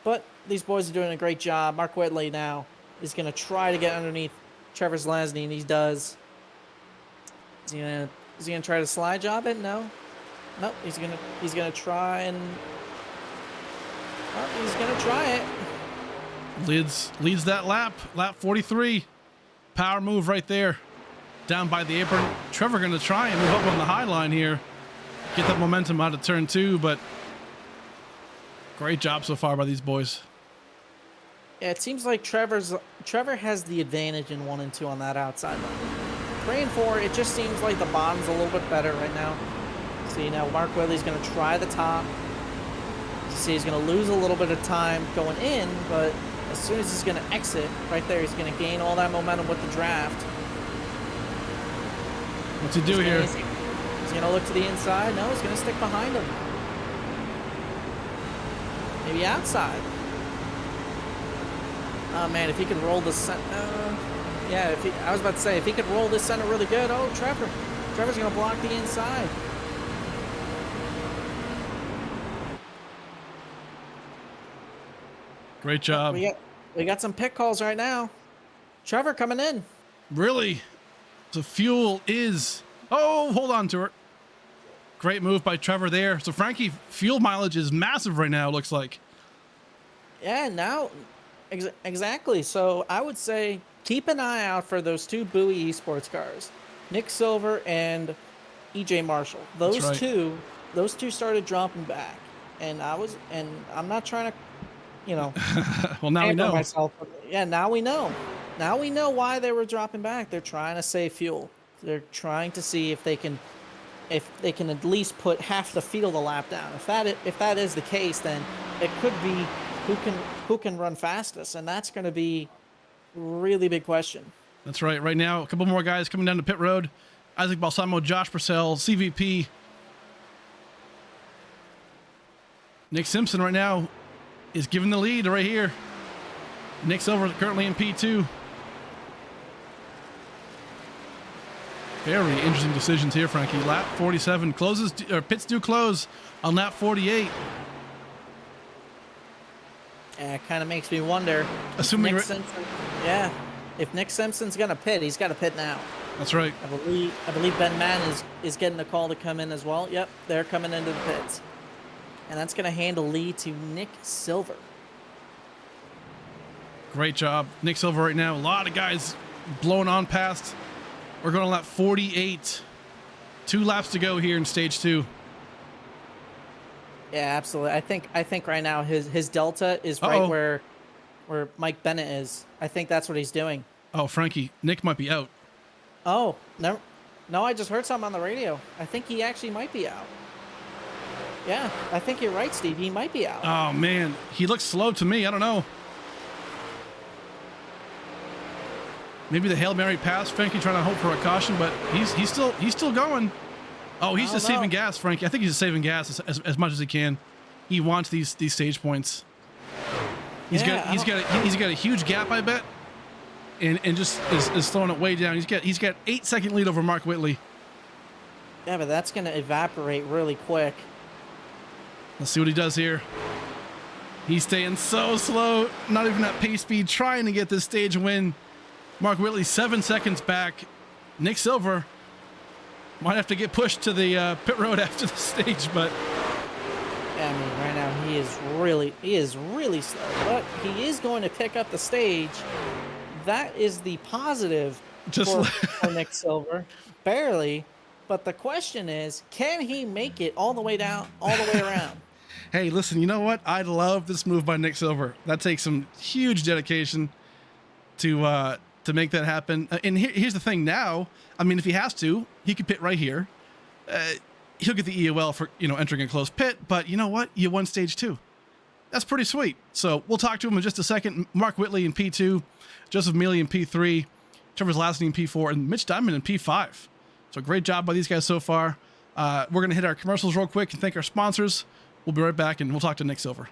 but these boys are doing a great job. Mark Whitley now is going to try to get underneath Trevor Zelazny, and he does. Is he gonna try to slide job it? No. Nope. He's gonna try and. Oh, he's gonna try it. Leads that lap 43. Power move right there. Down by the apron. Trevor going to try and move up on the high line here. Get that momentum out of turn 2, but great job so far by these boys. Yeah, it seems like Trevor has the advantage in 1 and 2 on that outside line. 3 and 4, it just seems like the bottom's a little bit better right now. See, now Mark Whitley's going to try the top. See, he's going to lose a little bit of time going in, but as soon as he's going to exit right there, he's going to gain all that momentum with the draft. What's he do here? He's going to look to the inside. No, he's going to stick behind him. Maybe outside. Oh, man, if he could roll the center. Yeah, I was about to say, if he could roll this center really good. Oh, Trevor's going to block the inside. Great job. We got some pit calls right now. Trevor coming in. Really? So fuel is... Oh, hold on to it. Great move by Trevor there. So Frankie, fuel mileage is massive right now, it looks like. Yeah, now... Exactly. So I would say keep an eye out for those 2 Bowie Esports cars. Nick Silver and EJ Marshall. Those two started dropping back. And I'm not trying to... well, now we know. Myself. Yeah, now we know. Now we know why they were dropping back. They're trying to save fuel. They're trying to see if they can at least put half the field a lap down. If that is the case, then it could be who can run fastest, and that's going to be a really big question. That's right. Right now, a couple more guys coming down to pit road. Isaac Balsamo, Josh Purcell, CVP. Nick Simpson right now is giving the lead right here. Nick Silver currently in P2. Very interesting decisions here, Frankie. Lap 47 closes, or pits do close on lap 48. Yeah, it kind of makes me wonder. Assuming Nick Simpson, yeah, if Nick Simpson's gonna pit, he's got to pit now. That's right. I believe Ben Mann is getting a call to come in as well. Yep, they're coming into the pits, and that's gonna hand a lead to Nick Silver. Great job, Nick Silver right now. A lot of guys blowing on past. We're going to lap 48. 2 laps to go here in stage 2. Yeah, absolutely. I think right now his delta is right where Mike Bennett is. I think that's what he's doing. Oh, Frankie, Nick might be out. Oh, no, I just heard something on the radio. I think he actually might be out. Yeah, I think you're right, Steve. He might be out. Oh man, he looks slow to me. I don't know. Maybe the Hail Mary pass, Frankie trying to hope for a caution, but he's still going. Oh, he's just saving gas, Frankie. I think he's just saving gas as much as he can. He wants these stage points. He's got a huge gap, I bet, and just is throwing it way down. He's got 8-second lead over Mark Whitley. Yeah, but that's gonna evaporate really quick. Let's see what he does here. He's staying so slow, not even at pace speed, trying to get this stage win. Mark Whitley 7 seconds back. Nick Silver might have to get pushed to the pit road after the stage, but yeah, I mean, right now he is really slow, but he is going to pick up the stage. That is the positive for Nick Silver, barely. But the question is, can he make it all the way down, all the way around? Hey, listen, you know what? I love this move by Nick Silver. That takes some huge dedication to make that happen. And here's the thing now. I mean, if he has to, he could pit right here. He'll get the EOL for, entering a closed pit. But you know what? You won stage 2. That's pretty sweet. So we'll talk to him in just a second. Mark Whitley in P2, Joseph Mealy in P3, Trevor's Lasney in P4, and Mitch Diamond in P5. So great job by these guys so far. We're going to hit our commercials real quick and thank our sponsors. We'll be right back, and we'll talk to Nick Silver.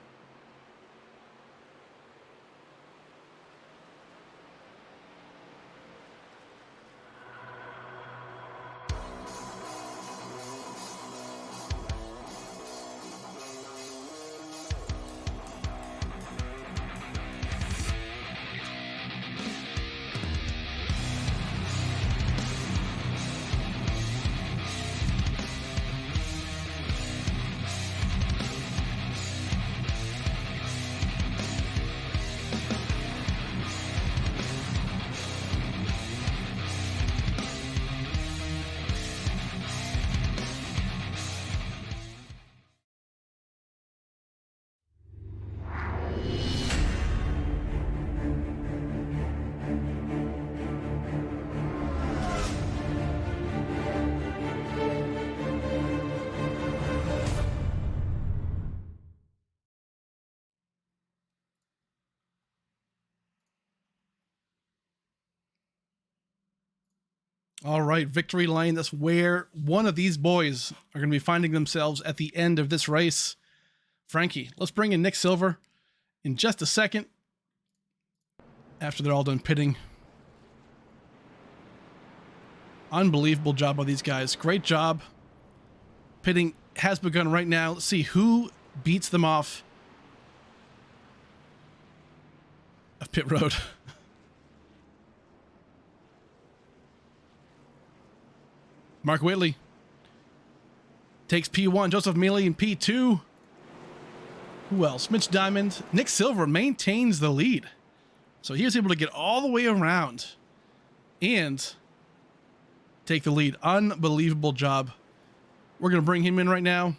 All right, victory lane. That's where one of these boys are going to be finding themselves at the end of this race. Frankie, let's bring in Nick Silver in just a second after they're all done pitting. Unbelievable job by these guys. Great job. Pitting has begun right now. Let's see who beats them off of pit road. Mark Whitley takes P1. Joseph Mealy in P2. Who else? Mitch Diamond. Nick Silver maintains the lead. So he was able to get all the way around and take the lead. Unbelievable job. We're going to bring him in right now.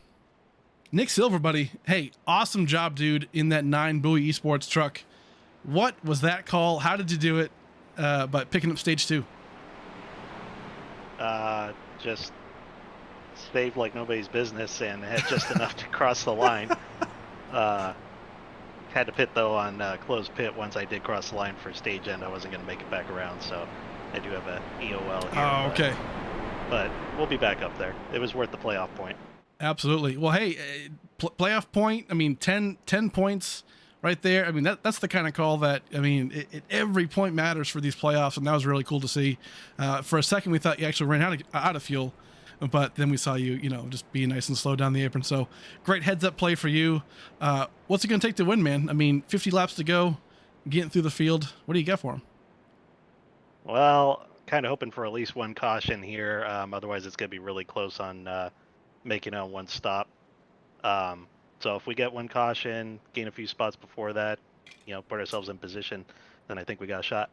Nick Silver, buddy. Hey, awesome job, dude, in that 9 Bowie Esports truck. What was that call? How did you do it? But picking up stage 2. Just saved like nobody's business and had just enough to cross the line. Had to pit though on closed pit once I did cross the line for stage end. I wasn't going to make it back around, so I do have a EOL here. Oh, okay. But we'll be back up there. It was worth the playoff point. Absolutely. Well, hey, playoff point. I mean, 10 points right there. I mean, that's the kind of call that, I mean, every point matters for these playoffs, and that was really cool to see. For a second, we thought you actually ran out of fuel, but then we saw you, just being nice and slow down the apron. So great heads-up play for you. What's it going to take to win, man? I mean, 50 laps to go, getting through the field. What do you got for him? Well, kind of hoping for at least one caution here. Otherwise, it's going to be really close on making it on one stop. So if we get one caution, gain a few spots before that, put ourselves in position, then I think we got a shot.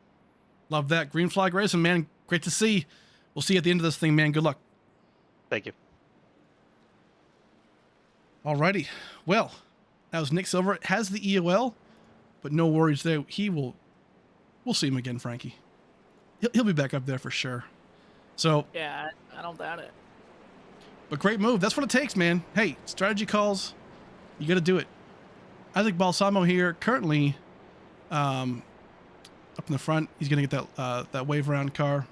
Love that. Green flag racing, man. Great to see. We'll see you at the end of this thing, man. Good luck. Thank you. Alrighty. Well, that was Nick Silver. Has the EOL, but no worries there. We'll see him again, Frankie. He'll be back up there for sure. So Yeah, I don't doubt it. But great move. That's what it takes, man. Hey, strategy calls. You got to do it. Isaac Balsamo here, currently up in the front. He's going to get that wave around car.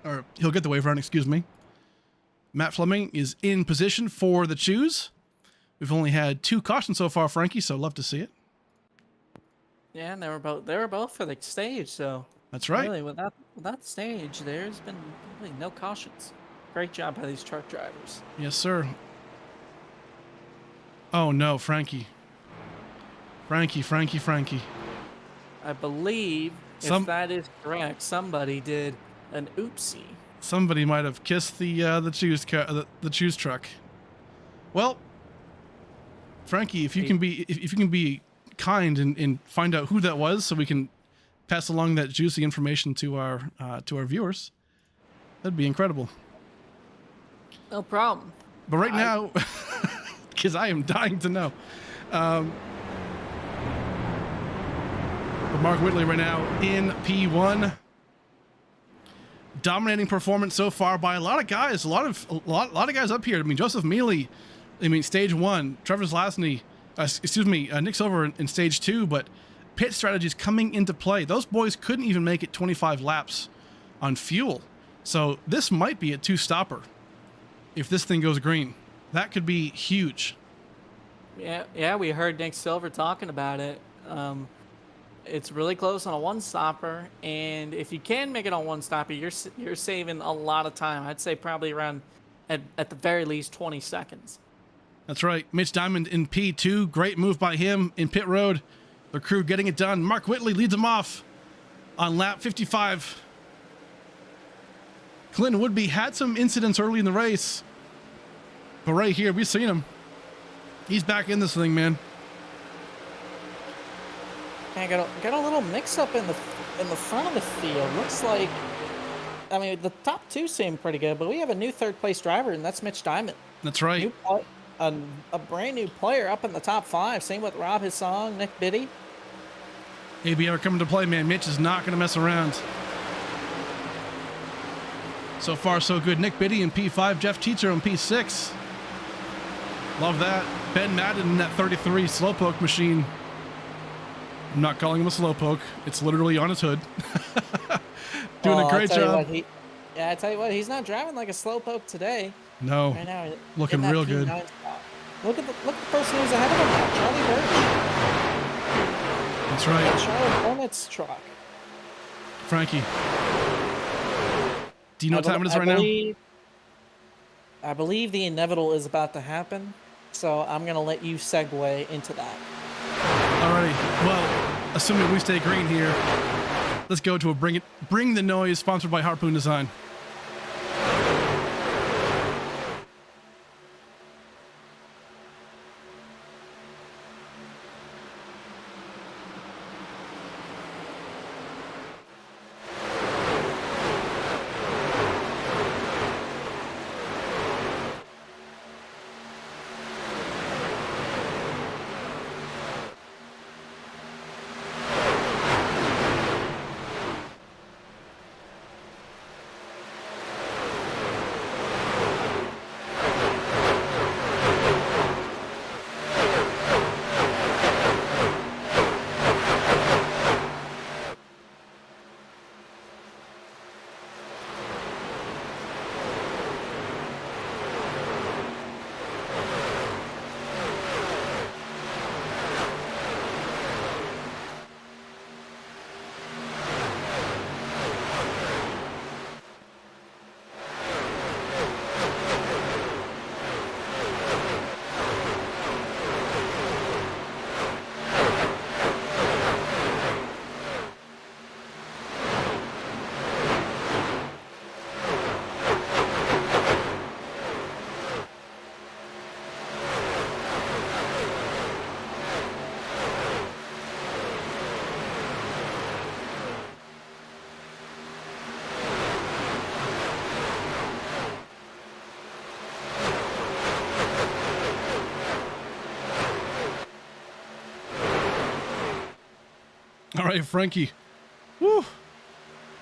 Or he'll get the wave around, excuse me. Matt Fleming is in position for the choose. We've only had 2 cautions so far, Frankie, so love to see it. Yeah, and they were both for the stage, so That's right. really without the stage, there's been really no cautions. Great job by these truck drivers. Yes, sir. Oh, no, Frankie. Frankie. I believe, if that is correct, somebody did an oopsie. Somebody might have kissed the choose truck. Well, Frankie, if you can be kind and find out who that was, so we can pass along that juicy information to our viewers, that'd be incredible. No problem. But right now, because I am dying to know. But Mark Whitley right now in P1. Dominating performance so far by a lot of guys. A lot of guys up here. I mean, Joseph Mealy, stage 1. Trevor Zlasny, Nick Silver in stage 2. But pit strategies coming into play. Those boys couldn't even make it 25 laps on fuel. So this might be a 2-stopper. If this thing goes green, that could be huge. Yeah, we heard Nick Silver talking about it. It's really close on a 1-stopper, and if you can make it on 1-stopper, you're saving a lot of time. I'd say probably around, at the very least, 20 seconds. That's right. Mitch Diamond in P2. Great move by him in pit road. The crew getting it done. Mark Whitley leads them off on lap 55. Clinton Woodby had some incidents early in the race, but right here, we've seen him. He's back in this thing, man. I got a little mix-up in the front of the field. Looks like, the top 2 seem pretty good, but we have a new 3rd-place driver, and that's Mitch Diamond. That's right. A brand new player up in the top 5. Same with Rob Hissong, Nick Biddy. ABR coming to play, man. Mitch is not going to mess around. So far, so good. Nick Biddy in P5. Jeff Teacher in P6. Love that. Ben Madden in that 33 slowpoke machine. I'm not calling him a slowpoke. It's literally on his hood. Doing a great job. I tell you what, he's not driving like a slowpoke today. No. Right now, looking real good. Look at the person who's ahead of him now, Charlie Birch. That's right. Charlotte Hornets truck. Frankie, do you know what time it is right now? I believe the inevitable is about to happen, so I'm going to let you segue into that. Alrighty. Well, assuming we stay green here, let's go to a Bring the Noise, sponsored by Harpoon Design. All right, Frankie. Woo.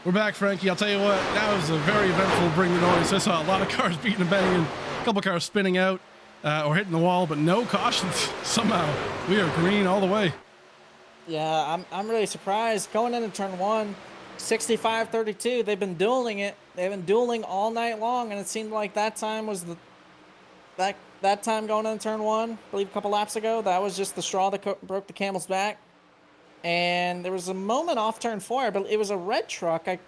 We're back, Frankie. I'll tell you what, that was a very eventful Bring the Noise. I saw a lot of cars beating and banging, a couple cars spinning out or hitting the wall, but no cautions. Somehow, we are green all the way. Yeah, I'm really surprised. Going into turn 1, 65-32. They've been dueling it. They've been dueling all night long, and it seemed like that time was that time going into turn 1, I believe a couple laps ago. That was just the straw that broke the camel's back. And there was a moment off turn 4, but it was a red truck. I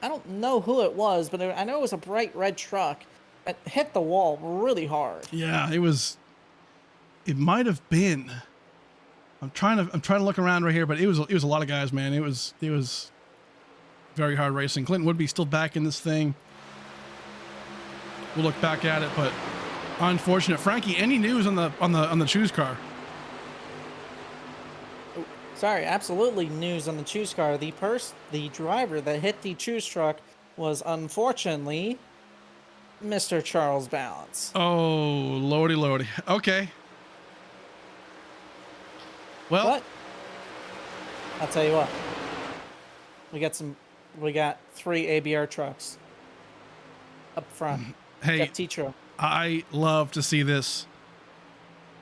don't know who it was, but I know it was a bright red truck that hit the wall really hard. Yeah, it might have been. I'm trying to look around right here, but it was a lot of guys, man. It was very hard racing. Clinton Woodby still back in this thing. We'll look back at it, but unfortunate. Frankie, any news on the choose car? Sorry, absolutely news on the choose car. The driver that hit the choose truck was unfortunately Mr. Charles Balance. Oh, lordy. Okay. Well, But I'll tell you what. We got 3 ABR trucks up front. hey, Jeff Tetro. I love to see this.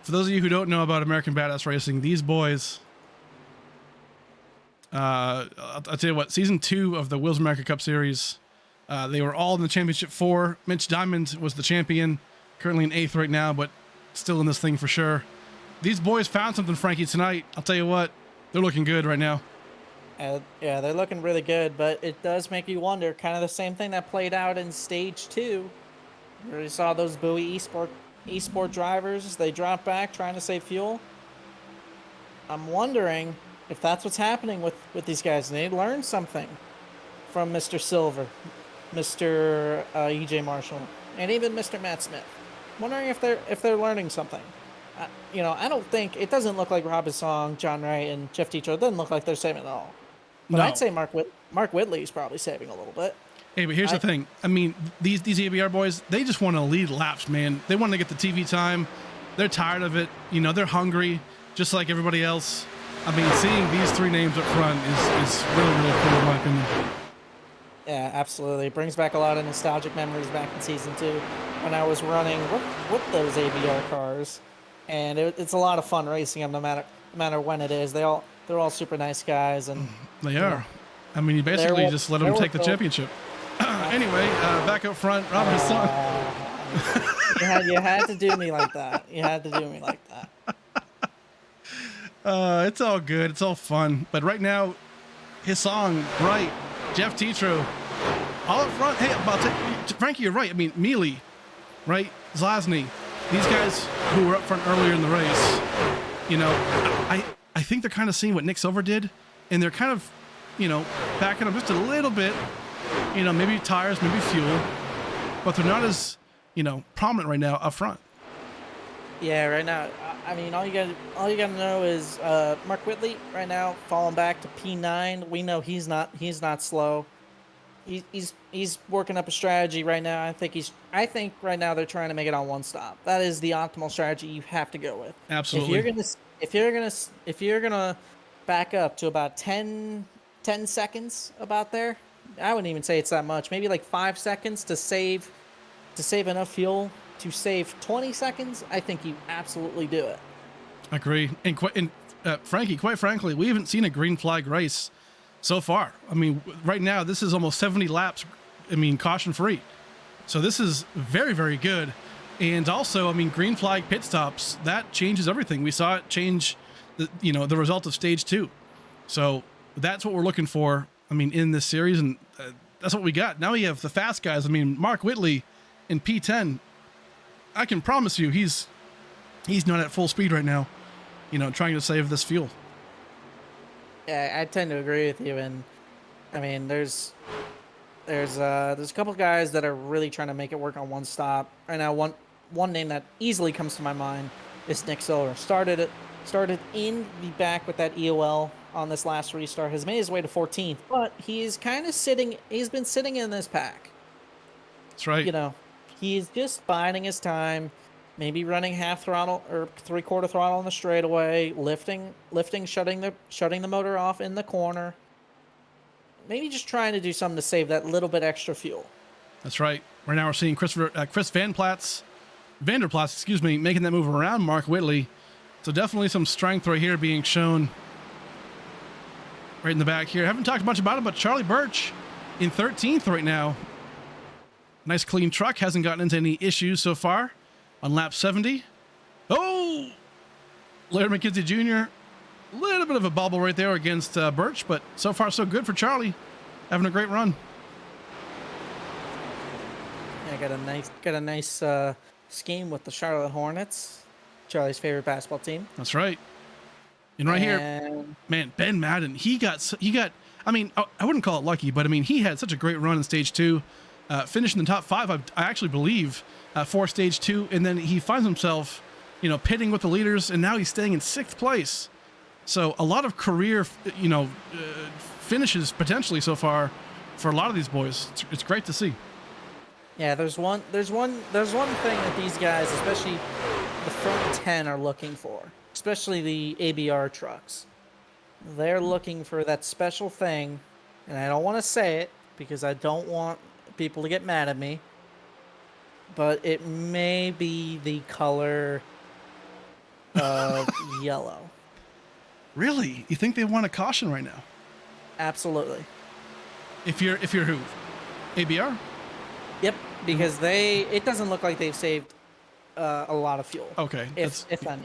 For those of you who don't know about American Badass Racing, these boys, I'll tell you what, season 2 of the Wheels America Cup Series, they were all in the championship 4. Mitch Diamond was the champion, currently in 8th right now, but still in this thing for sure. These boys found something, Frankie, tonight. I'll tell you what, they're looking good right now. Yeah, they're looking really good, but it does make you wonder, kind of the same thing that played out in stage 2. You already saw those Bowie Esport drivers. They dropped back trying to save fuel. I'm wondering if that's what's happening with these guys. They learned something from Mr. Silver, Mr. EJ Marshall, and even Mr. Matt Smith. I'm wondering if they're learning something. I don't think it doesn't look like Rob Song, John Wright, and Jeff Tetro. It doesn't look like they're saving at all. But No. I'd say Mark Whitley's probably saving a little bit. Hey, but here's the thing. I mean, these ABR boys, they just want to lead laps, man. They want to get the TV time. They're tired of it. They're hungry, just like everybody else. I mean, seeing these 3 names up front is really, really cool in my opinion. Yeah, absolutely. It brings back a lot of nostalgic memories back in season 2 when I was running with those ABR cars, and it's a lot of fun racing them no matter when it is. They're all super nice guys, and They are. I mean, you basically just let them take the cool. championship. Anyway, back up front, Rob Hassan. You had to do me like that. You had to do me like that. It's all good. It's all fun. But right now, his song, Bright, Jeff Tetro, all up front. Hey, Frankie, you're right. I mean, Mealy, right? Zlazny, these guys who were up front earlier in the race, I think they're kind of seeing what Nick Silver did, and they're kind of, backing up just a little bit, maybe tires, maybe fuel, but they're not as, prominent right now up front. Yeah, right now, I mean, all you gotta know is Mark Whitley right now falling back to P9. We know he's not slow. He's working up a strategy right now. I think right now they're trying to make it on one stop. That is the optimal strategy you have to go with. Absolutely. If you're gonna back up to about 10 seconds about there, I wouldn't even say it's that much. Maybe like 5 seconds to save enough fuel to save 20 seconds. I think you absolutely do it. Agree. And Frankie, quite frankly, we haven't seen a green flag race so far. I mean, right now, this is almost 70 laps, caution free. So this is very, very good. And also, green flag pit stops, that changes everything. We saw it change the result of stage 2. So that's what we're looking for, in this series. And that's what we got. Now we have the fast guys. Mark Whitley in P10, I can promise you he's not at full speed right now, trying to save this fuel. Yeah, I tend to agree with you. And there's a couple guys that are really trying to make it work on one stop right now. One name that easily comes to my mind is Nick Silver. Started in the back with that EOL on this last restart. Has made his way to 14th, but he's kind of sitting. He's been sitting in this pack. That's right. He's just biding his time. maybe running half throttle or 3/4 throttle on the straightaway, lifting, shutting the motor off in the corner. Maybe just trying to do something to save that little bit extra fuel. That's right. Right now we're seeing Chris Vanderplatz, excuse me, making that move around Mark Whitley. So definitely some strength right here being shown right in the back here. Haven't talked much about it, but Charlie Birch in 13th right now. Nice clean truck. Hasn't gotten into any issues so far on lap 70. Oh! Larry McKenzie Jr. A little bit of a bobble right there against Birch, but so far so good for Charlie. Having a great run. Yeah, got a nice scheme with the Charlotte Hornets, Charlie's favorite basketball team. That's right. And right here, man, Ben Madden, he got, I mean, I wouldn't call it lucky, but I mean, he had such a great run in stage 2, finished in the top 5, I actually believe, for stage 2. And then he finds himself, you know, pitting with the leaders, and now he's staying in 6th place. So a lot of career, you know, finishes potentially so far for a lot of these boys. It's great to see. Yeah, there's one thing that these guys, especially the front 10, are looking for, especially the ABR trucks. They're looking for that special thing, and I don't want to say it because I don't want people to get mad at me, but it may be the color of yellow. Really? You think they want a caution right now? Absolutely. If you're who? ABR? Yep, because it doesn't look like they've saved a lot of fuel. Okay. If any.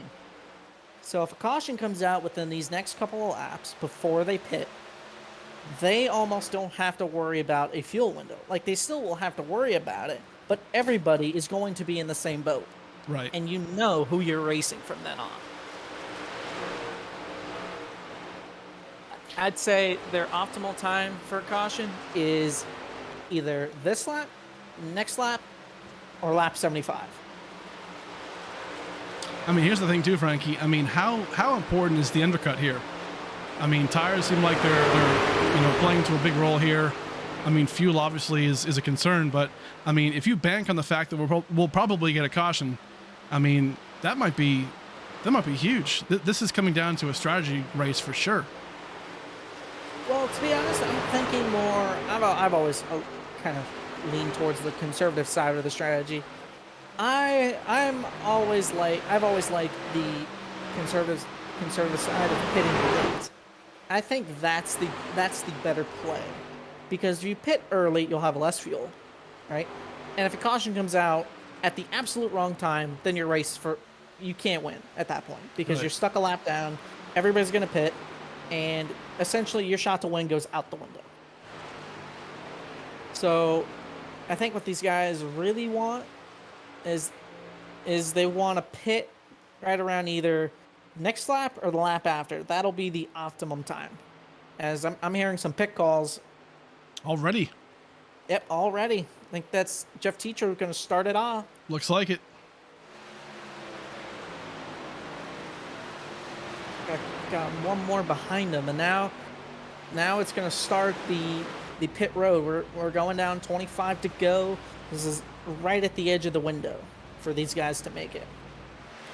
So if a caution comes out within these next couple of laps before they pit, they almost don't have to worry about a fuel window. Like, they still will have to worry about it, but everybody is going to be in the same boat. Right. And you know who you're racing from then on. I'd say their optimal time for caution. Is either this lap, next lap, or lap 75. I mean, here's the thing too, Frankie. I mean, how important is the undercut here? I mean, tires seem like they're you know, playing to a big role here. I mean, fuel obviously is a concern, but I mean, if you bank on the fact that we'll probably get a caution, I mean, that might be huge. This is coming down to a strategy race for sure. Well, to be honest, I'm thinking more. I've always kind of leaned towards the conservative side of the strategy. I've always liked the conservative side of pitting late. I think that's the better play, because if you pit early, you'll have less fuel, right? And if a caution comes out at the absolute wrong time, then your race you can't win at that point, because Right. You're stuck a lap down. Everybody's gonna pit, and essentially your shot to win goes out the window. So I think what these guys really want is they want to pit right around either next lap or the lap after. That'll be the optimum time. As I'm hearing some pit calls. Already. Yep, already. I think that's Jeff Teacher going to start it off. Looks like it. Got one more behind him, and now it's going to start the pit road. We're going down 25 to go. This is right at the edge of the window for these guys to make it.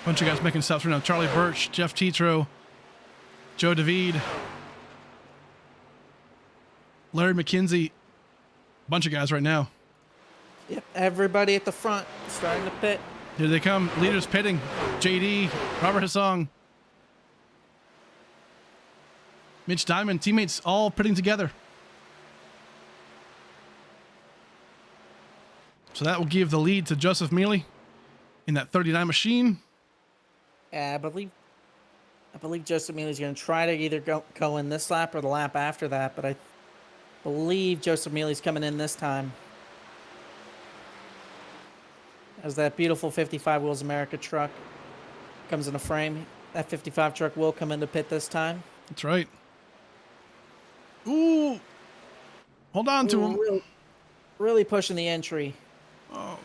Bunch of guys making stops right now. Charlie Birch, Jeff Tetro, Joe David, Larry McKenzie. Bunch of guys right now. Yep, everybody at the front starting to pit. Here they come. Leaders pitting. JD, Robert Hassong, Mitch Diamond, teammates all pitting together. So that will give the lead to Joseph Mealy in that 39 machine. I believe Joseph Mealy's going to try to either go in this lap or the lap after that, but I believe Joseph Mealy's coming in this time. As that beautiful 55 Wheels America truck comes in a frame, that 55 truck will come into pit this time. That's right. Ooh. Hold on to him. Really pushing the entry. Oh.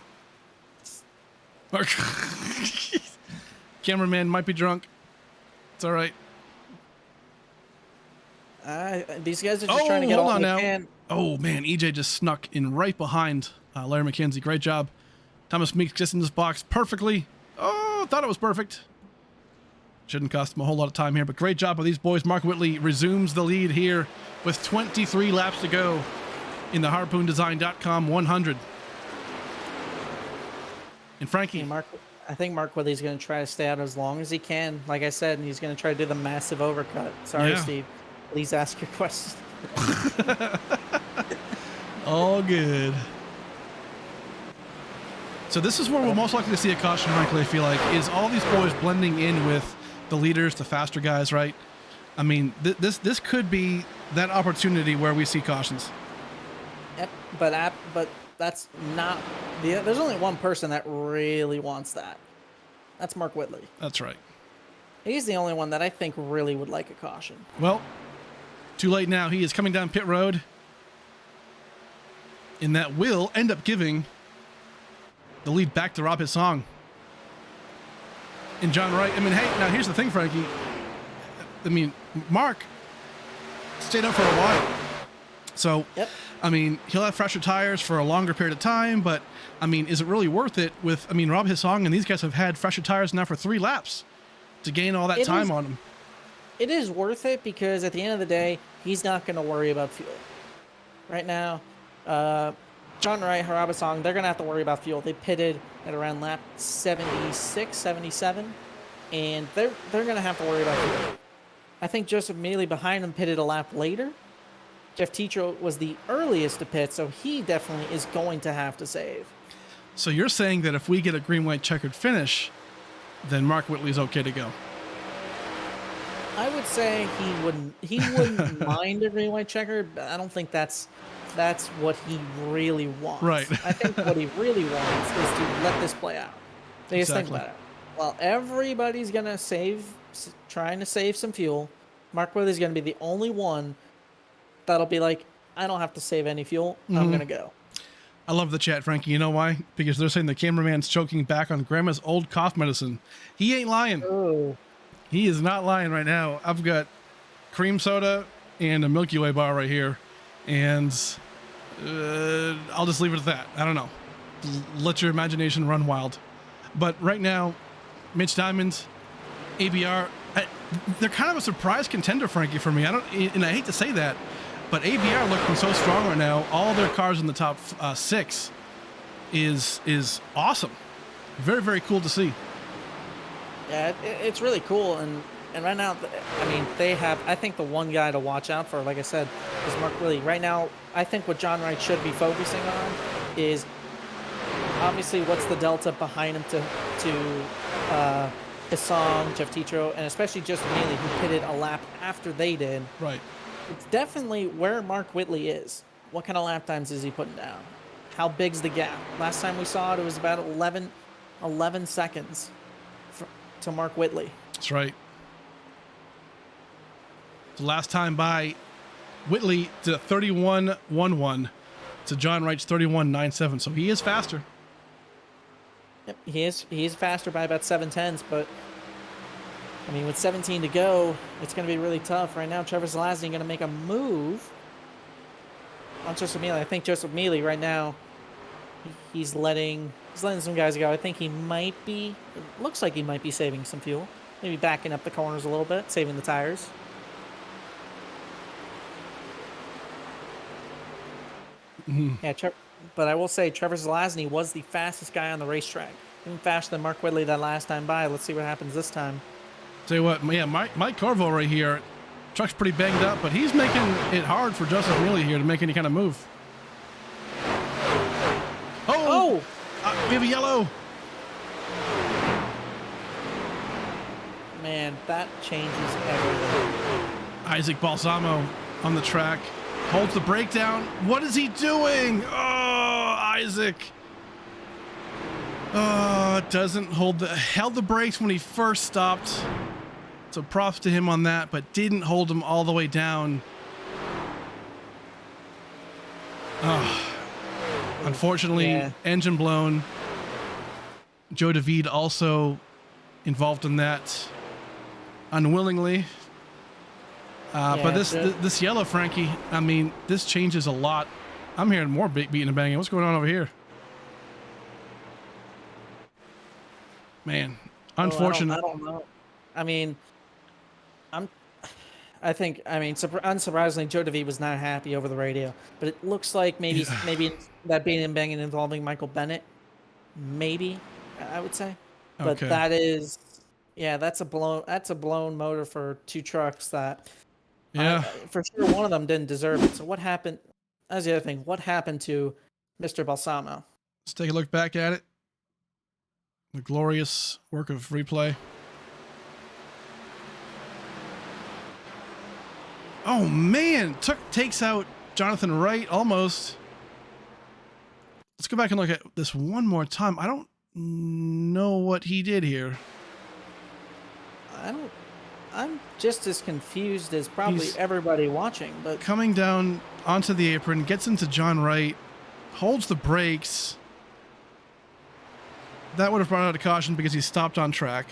Cameraman might be drunk. It's all right. These guys are just trying to get all they can. Oh, man. EJ just snuck in right behind Larry McKenzie. Great job. Thomas Meeks gets in this box perfectly. Oh, Oh, thought it was perfect. Shouldn't cost him a whole lot of time here, but great job by these boys. Mark Whitley resumes the lead here with 23 laps to go in the HarpoonDesign.com 100. And Frankie. I think Mark Whitley's going to try to stay out as long as he can. Like I said, and he's going to try to do the massive overcut. Sorry, Steve. Please ask your question. All good. So this is where we're most likely to see a caution, frankly, I feel like, is all these boys blending in with the leaders, the faster guys, right? I mean, this could be that opportunity where we see cautions. Yep, but that's not there's only one person that really wants that. That's Mark Whitley. That's right. He's the only one that I think really would like a caution. Well, too late now. He is coming down pit road. And that will end up giving the lead back to Rob Hissong. And John Wright. I mean, hey, now here's the thing, Frankie. I mean, Mark stayed up for a while. So, yep. I mean, he'll have fresher tires for a longer period of time, but, I mean, is it really worth it with, I mean, Rob Hissong and these guys have had fresher tires now for 3 laps to gain all that time on them. It is worth it because at the end of the day, he's not going to worry about fuel. Right now, John Wright, Rob Hissong, they're going to have to worry about fuel. They pitted at around lap 76, 77, and they're going to have to worry about fuel. I think Joseph Mealy behind him pitted a lap later. Jeff Tetro was the earliest to pit, so he definitely is going to have to save. So you're saying that if we get a green, white, checkered finish, then Mark Whitley's okay to go? I would say he wouldn't mind a green, white, checkered, but I don't think that's what he really wants. Right. I think what he really wants is to let this play out. So just think about it. While everybody's going to trying to save some fuel, Mark Whitley's going to be the only one that'll be like, I don't have to save any fuel. I'm going to go. I love the chat, Frankie. You know why? Because they're saying the cameraman's choking back on grandma's old cough medicine. He ain't lying. Oh. He is not lying right now. I've got cream soda and a Milky Way bar right here. And I'll just leave it at that. I don't know. Let your imagination run wild. But right now, Mitch Diamond, ABR, they're kind of a surprise contender, Frankie, for me. And I hate to say that, but ABR looking so strong right now. All their cars in the top 6 is awesome. Very, very cool to see. Yeah, it's really cool. And right now, I mean, they have, I think the one guy to watch out for, like I said, is Mark Whitley. Right now, I think what John Wright should be focusing on is obviously what's the delta behind him to Hissong, Jeff Tetro, and especially just Mealy, who pitted a lap after they did. Right. It's definitely where Mark Whitley is. What kind of lap times is he putting down? How big's the gap? Last time we saw it was about 11 seconds to Mark Whitley. That's right. The last time by Whitley to 31.11 to John Wright's 31.97. So he is faster. Yep, he is faster by about 7/10, but I mean, with 17 to go, it's going to be really tough. Right now, Trevor Zelazny going to make a move on Joseph Mealy. I think Joseph Mealy right now, he's letting some guys go. I think he might be, it looks like he might be saving some fuel. Maybe backing up the corners a little bit, saving the tires. Mm-hmm. Yeah, but I will say Trevor Zelazny was the fastest guy on the racetrack. Even faster than Mark Whitley that last time by. Let's see what happens this time. Tell you what, yeah, Mike Carvo right here, truck's pretty banged up, but he's making it hard for Joseph Mealy here to make any kind of move. Oh! We have a yellow. Man, that changes everything. Isaac Balsamo on the track. Holds the brake down. What is he doing? Oh, Isaac. Held the brakes when he first stopped. So props to him on that, but didn't hold him all the way down. Unfortunately, engine blown. Joe David also involved in that unwillingly. But this yellow, Frankie, I mean, this changes a lot. I'm hearing more beating and banging. What's going on over here? Man, Unfortunate. I don't know. I mean, I'm. I think. I mean, unsurprisingly, Joe DeVee was not happy over the radio, but it looks like maybe that being and banging involving Michael Bennett, maybe I would say, but Okay. that is, yeah, that's a blown motor for two trucks that, Yeah. for sure one of them didn't deserve it. So what happened? That's the other thing. What happened to Mr. Balsamo? Let's take a look back at it. The glorious work of replay. Oh man, takes out Jonathan Wright almost. Let's go back and look at this one more time. I don't know what he did here. I'm just as confused as probably everybody watching, but Coming down onto the apron, gets into John Wright, holds the brakes. That would have brought out a caution because he stopped on track.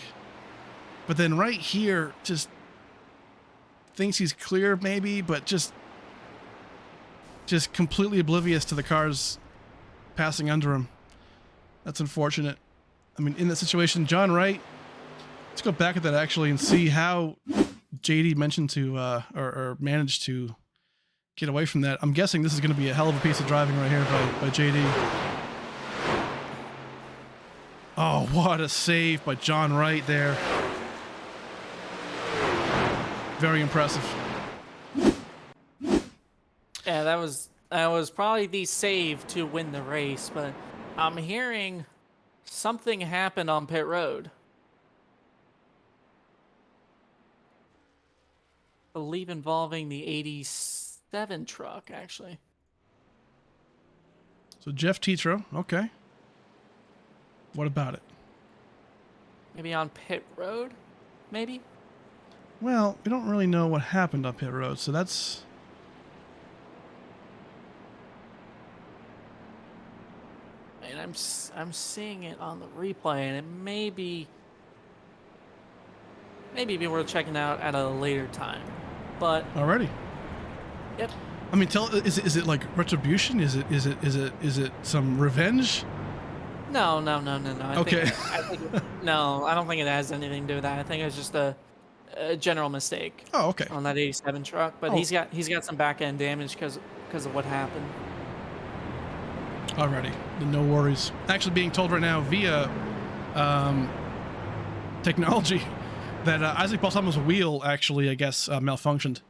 But then right here, just thinks he's clear maybe, but just completely oblivious to the cars passing under him. That's unfortunate. I mean, in that situation, John Wright, let's go back at that actually and see how JD mentioned to, or managed to get away from that. I'm guessing this is going to be a hell of a piece of driving right here by JD. Oh, what a save by John Wright there. Very impressive. Yeah, that was probably the save to win the race, but I'm hearing something happened on pit road. I believe involving the 87 truck, actually. So Jeff Tetro, okay. What about it? Maybe on pit road? Maybe? Well, we don't really know what happened on pit road, so that's... And I'm seeing it on the replay, and it may be worth checking out at a later time. But Already. yep. I mean, is it like retribution? Is it some revenge? No. Okay. No, I don't think it has anything to do with that. I think it's just a general mistake Oh, okay. on that 87 truck. But Oh. he's got some back end damage because of what happened. Alrighty. No worries. Actually being told right now via technology that Isaac Balsamo's wheel actually, I guess, malfunctioned.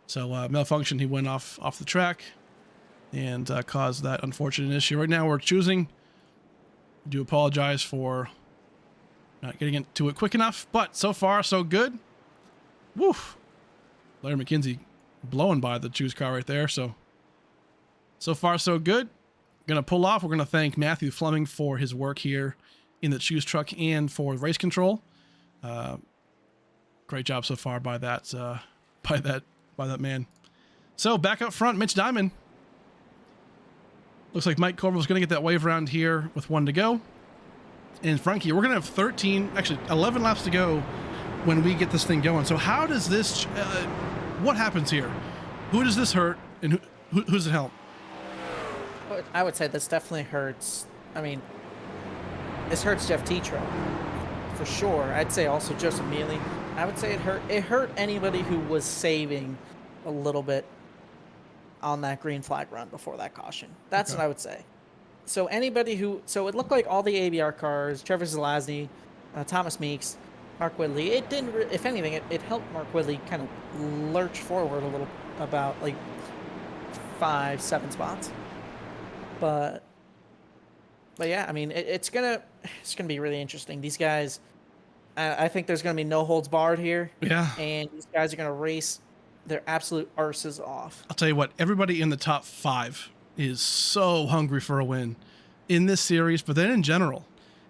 So malfunctioned, he went off the track and caused that unfortunate issue. Right now we're choosing. I do apologize for not getting into it quick enough, but so far so good. Woof. Larry McKenzie blowing by the choose car right there. So far so good. Gonna pull off. We're gonna thank Matthew Fleming for his work here in the choose truck and for race control. Great job so far by that man. So back up front, Mitch Diamond. Looks like Mike Corval's gonna get that wave around here with 1 to go. And Frankie, we're gonna have 11 laps to go when we get this thing going. So how does this? What happens here? Who does this hurt, and who's it help? I would say this definitely hurts. I mean, this hurts Jeff Tetro for sure. I'd say also Joseph Mealy. I would say it hurt anybody who was saving a little bit on that green flag run before that caution. That's Okay. what I would say. So anybody so it looked like all the ABR cars, Trevor Zelazny, Thomas Meeks, Mark Whitley. It didn't. If anything, it helped Mark Whitley kind of lurch forward a little, about like 5-7 spots. But yeah, I mean, it's gonna be really interesting. These guys, I think there's gonna be no holds barred here. Yeah. And these guys are gonna race their absolute arses off. I'll tell you what, everybody in the top 5 is so hungry for a win in this series, but then in general.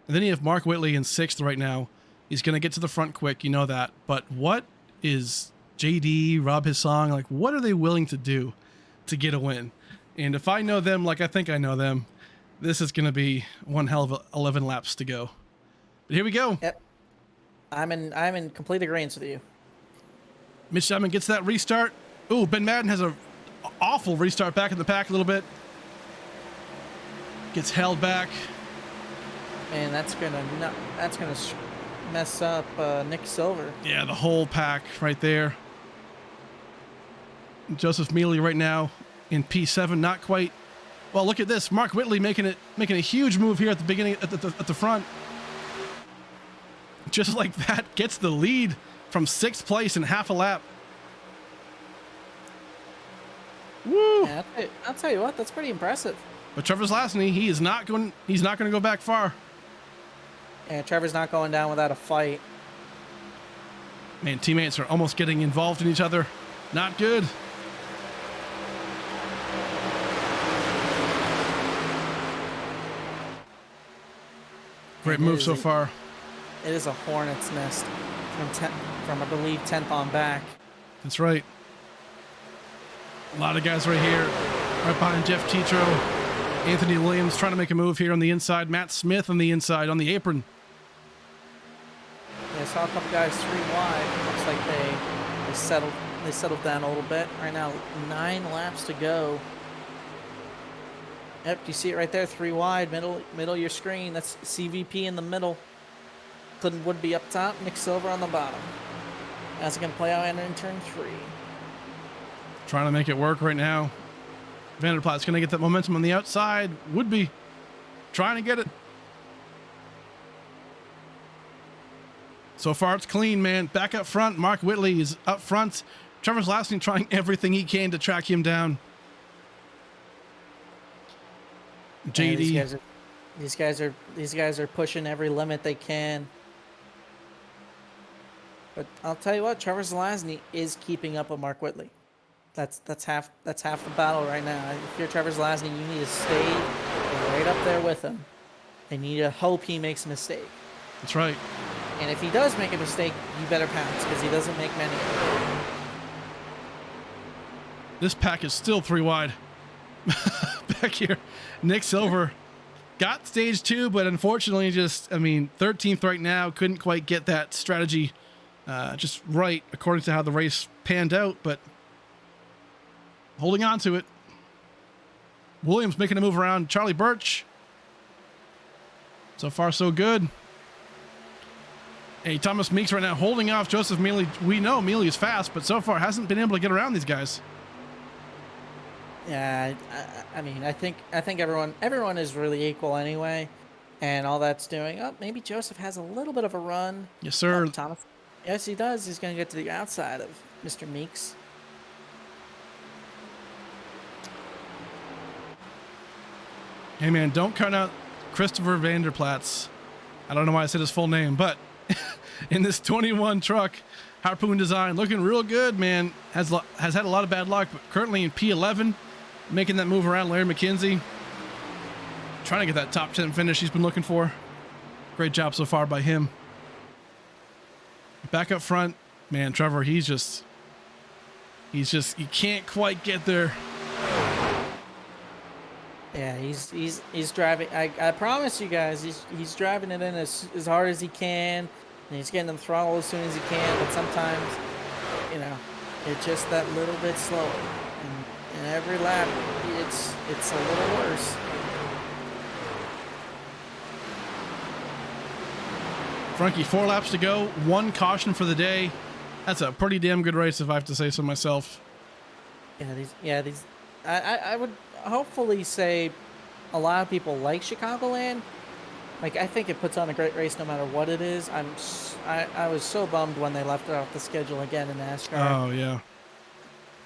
And then you have Mark Whitley in 6th right now. He's going to get to the front quick, you know that. But what is JD, Rob Hissong, like, what are they willing to do to get a win? And if I know them like I think I know them, this is going to be one hell of 11 laps to go. But here we go. Yep. I'm in complete agreement with you. Mitch Diamond gets that restart. Ooh, Ben Madden has a awful restart back in the pack a little bit. Gets held back. And that's gonna mess up Nick Silver. Yeah, the whole pack right there. Joseph Mealy right now in P7, not quite. Well, look at this. Mark Whitley making a huge move here at the beginning, at the front. Just like that, gets the lead from 6th place in half a lap. Woo! Yeah, I'll tell you what, that's pretty impressive. But Trevor Zlasny, he's not going to go back far. Yeah, Trevor's not going down without a fight. Man, teammates are almost getting involved in each other. Not good. Great move so far. It is a hornet's nest from I believe 10th on back. That's right. A lot of guys right here, right behind Jeff Tetro. Anthony Williams trying to make a move here on the inside. Matt Smith on the inside, on the apron. Yeah, I saw a couple guys 3 wide. Looks like they settled down a little bit. Right now, 9 laps to go. Yep, you see it right there, 3 wide, middle of your screen. That's CVP in the middle. Clinton Woodby up top, Nick Silver on the bottom. How's it going to play out in turn 3? Trying to make it work right now. Vanderplaat's going to get that momentum on the outside. Woodby trying to get it. So far, it's clean, man. Back up front, Mark Whitley is up front. Trevor Zlasny trying everything he can to track him down. JD. Yeah, these guys are pushing every limit they can. But I'll tell you what, Trevor Zlasny is keeping up with Mark Whitley. That's half the battle right now. If you're Trevor Zlasny, you need to stay right up there with him. And you need to hope he makes a mistake. That's right. And if he does make a mistake, you better pounce, because he doesn't make many. This pack is still 3 wide. Back here, Nick Silver got stage 2, but unfortunately 13th right now. Couldn't quite get that strategy just right according to how the race panned out, but holding on to it. Williams making a move around Charlie Birch. So far, so good. Hey, Thomas Meeks right now holding off Joseph Mealy. We know Mealy is fast, but so far hasn't been able to get around these guys. Yeah, I mean, I think everyone is really equal anyway, and all that's doing. Oh, maybe Joseph has a little bit of a run. Yes, sir. Thomas. Yes, he does. He's going to get to the outside of Mr. Meeks. Hey, man, don't count out Christopher Vanderplaats. I don't know why I said his full name, but in this 21 truck, Harpoon design, looking real good, man. Has had a lot of bad luck, but currently in P11, making that move around Larry McKenzie. Trying to get that top 10 finish he's been looking for. Great job so far by him. Back up front, man, Trevor, he can't quite get there. Yeah, he's driving. I promise you guys, he's driving it in as hard as he can, and he's getting the throttle as soon as he can. But sometimes, it's just that little bit slower, and every lap, it's a little worse. Frankie, 4 laps to go, 1 caution for the day. That's a pretty damn good race, if I have to say so myself. These. I would hopefully say a lot of people like Chicagoland. Like, I think it puts on a great race no matter what it is. I was so bummed when they left it off the schedule again in NASCAR. Oh yeah.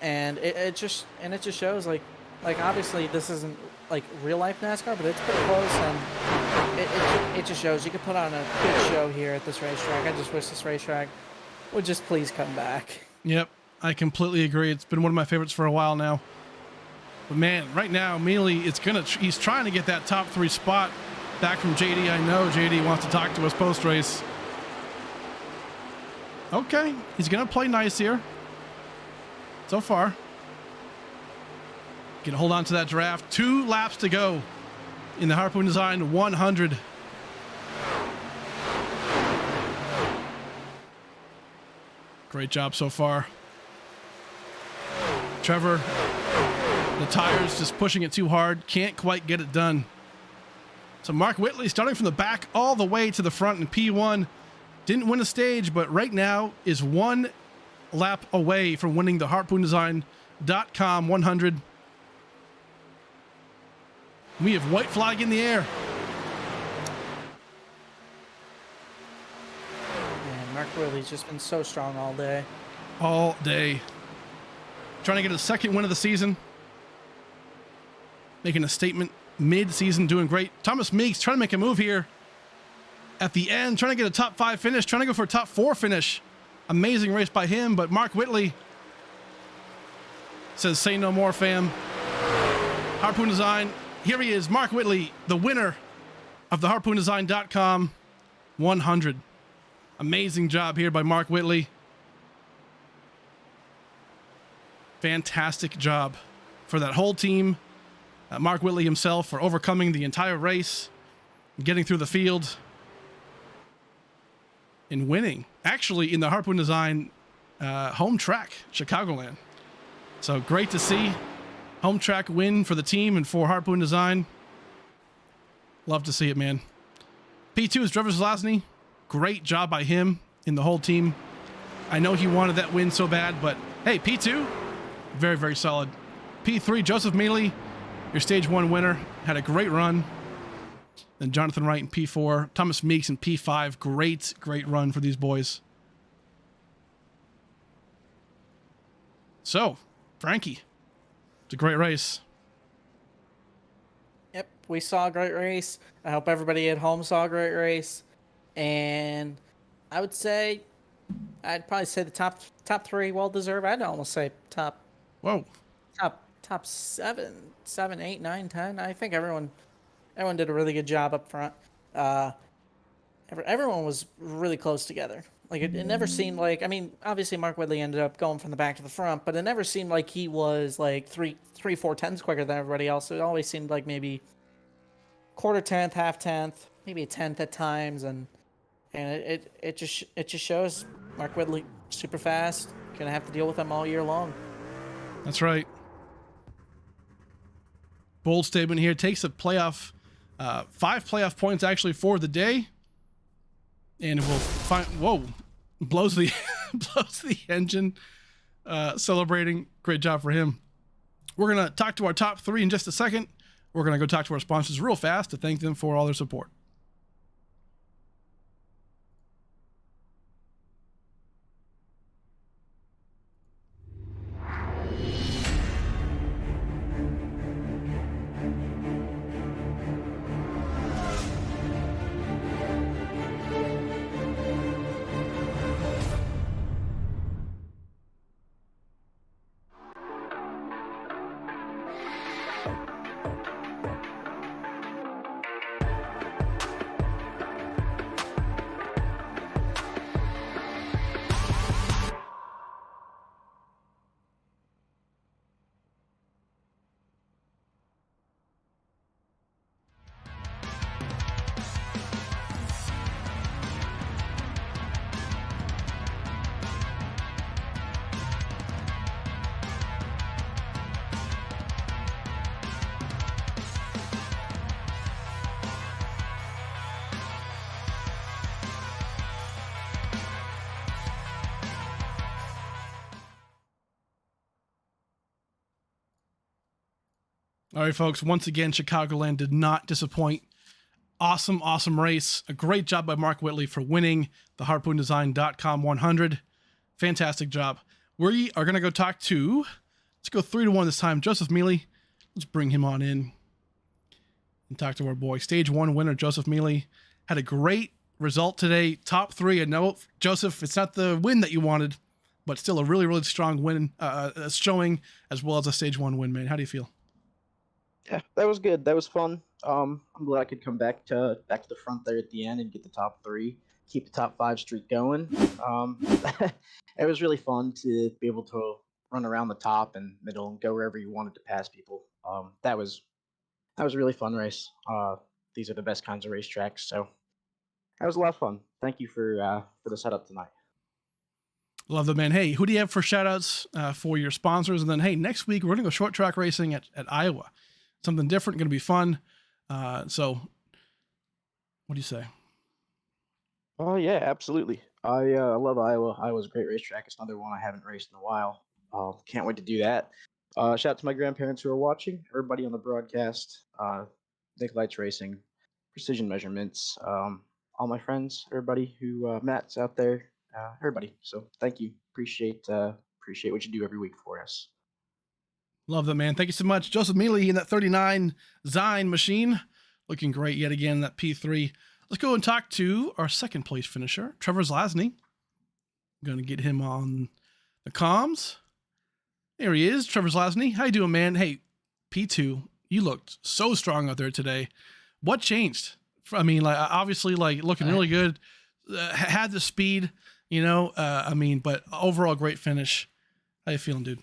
And it just shows like obviously this isn't like real life NASCAR, but it's pretty close, and it just shows you could put on a good show here at this racetrack. I just wish this racetrack would just please come back. Yep, I completely agree. It's been one of my favorites for a while now. But man, right now Mealy, he's trying to get that top 3 spot back from JD. I know JD wants to talk to us post race. Okay, he's gonna play nice here. So far, can hold on to that draft. 2 laps to go in the Harpoon Design 100. Great job so far. Trevor, the tires just pushing it too hard. Can't quite get it done. So Mark Whitley starting from the back all the way to the front in P1. Didn't win a stage, but right now is 1 lap away from winning the HarpoonDesign.com 100. We have white flag in the air. Man, Mark Willie's just been so strong all day. All day. Trying to get a second win of the season. Making a statement mid-season, doing great. Thomas Meeks trying to make a move here at the end, trying to get a top 5 finish, trying to go for a top 4 finish. Amazing race by him, but Mark Whitley says, say no more, fam. Harpoon Design, here he is, Mark Whitley, the winner of the HarpoonDesign.com 100. Amazing job here by Mark Whitley. Fantastic job for that whole team. Mark Whitley himself for overcoming the entire race, getting through the field, and winning. Actually, in the Harpoon Design home track, Chicagoland. So great to see home track win for the team and for Harpoon Design. Love to see it, man. P2 is Trevor Zelazny. Great job by him in the whole team. I know he wanted that win so bad, but hey, P2, very, very solid. P3, Joseph Mealy, your stage 1 winner, had a great run. Then Jonathan Wright in P4, Thomas Meeks in P5. Great run for these boys. So, Frankie, it's a great race. Yep, we saw a great race. I hope everybody at home saw a great race. And I would say, I'd probably say the top 3 well deserved. I'd almost say top 7, 8, 9, 10. I think everyone did a really good job up front. Everyone was really close together. Like it never seemed like, I mean, obviously Mark Whitley ended up going from the back to the front, but it never seemed like he was like 4 tenths quicker than everybody else. It always seemed like maybe quarter tenth, half tenth, maybe a tenth at times, and it just shows Mark Whitley super fast. Gonna have to deal with them all year long. That's right. Bold statement here. Takes a playoff, 5 playoff points actually for the day, and we'll find. Whoa, blows the engine. Celebrating. Great job for him. We're gonna talk to our top 3 in just a second. We're gonna go talk to our sponsors real fast to thank them for all their support. All right, folks. Once again, Chicagoland did not disappoint. Awesome race. A great job by Mark Whitley for winning the HarpoonDesign.com 100. Fantastic job. We are going to go talk to, let's go 3-1 this time, Joseph Mealy. Let's bring him on in and talk to our boy. Stage 1 winner, Joseph Mealy. Had a great result today. Top 3. I know, Joseph, it's not the win that you wanted, but still a really strong win, showing, as well as a stage 1 win, man. How do you feel? Yeah, that was good. That was fun. I'm glad I could come back to the front there at the end and get the top 3, keep the top 5 streak going. It was really fun to be able to run around the top and middle and go wherever you wanted to pass people. That was a really fun race. These are the best kinds of racetracks, so that was a lot of fun. Thank you for the setup tonight. Love the man. Hey, who do you have for shout outs for your sponsors? And then, hey, next week we're going to go short track racing at Iowa. Something different, going to be fun. So what do you say? Oh yeah, absolutely. I love Iowa. Iowa's a great racetrack. It's another one I haven't raced in a while. Can't wait to do that. Shout out to my grandparents who are watching. Everybody on the broadcast. Nick Racing, Precision Measurements. All my friends, everybody who Matt's out there. Everybody. So thank you. Appreciate what you do every week for us. Love that, man. Thank you so much. Joseph Mealy in that 39 Zine machine. Looking great yet again, that P3. Let's go and talk to our second place finisher, Trevor Zlasny. Going to get him on the comms. There he is, Trevor Zlasny. How you doing, man? Hey, P2, you looked so strong out there today. What changed? I mean, like, obviously, like, looking really good. Had the speed, but overall great finish. How you feeling, dude?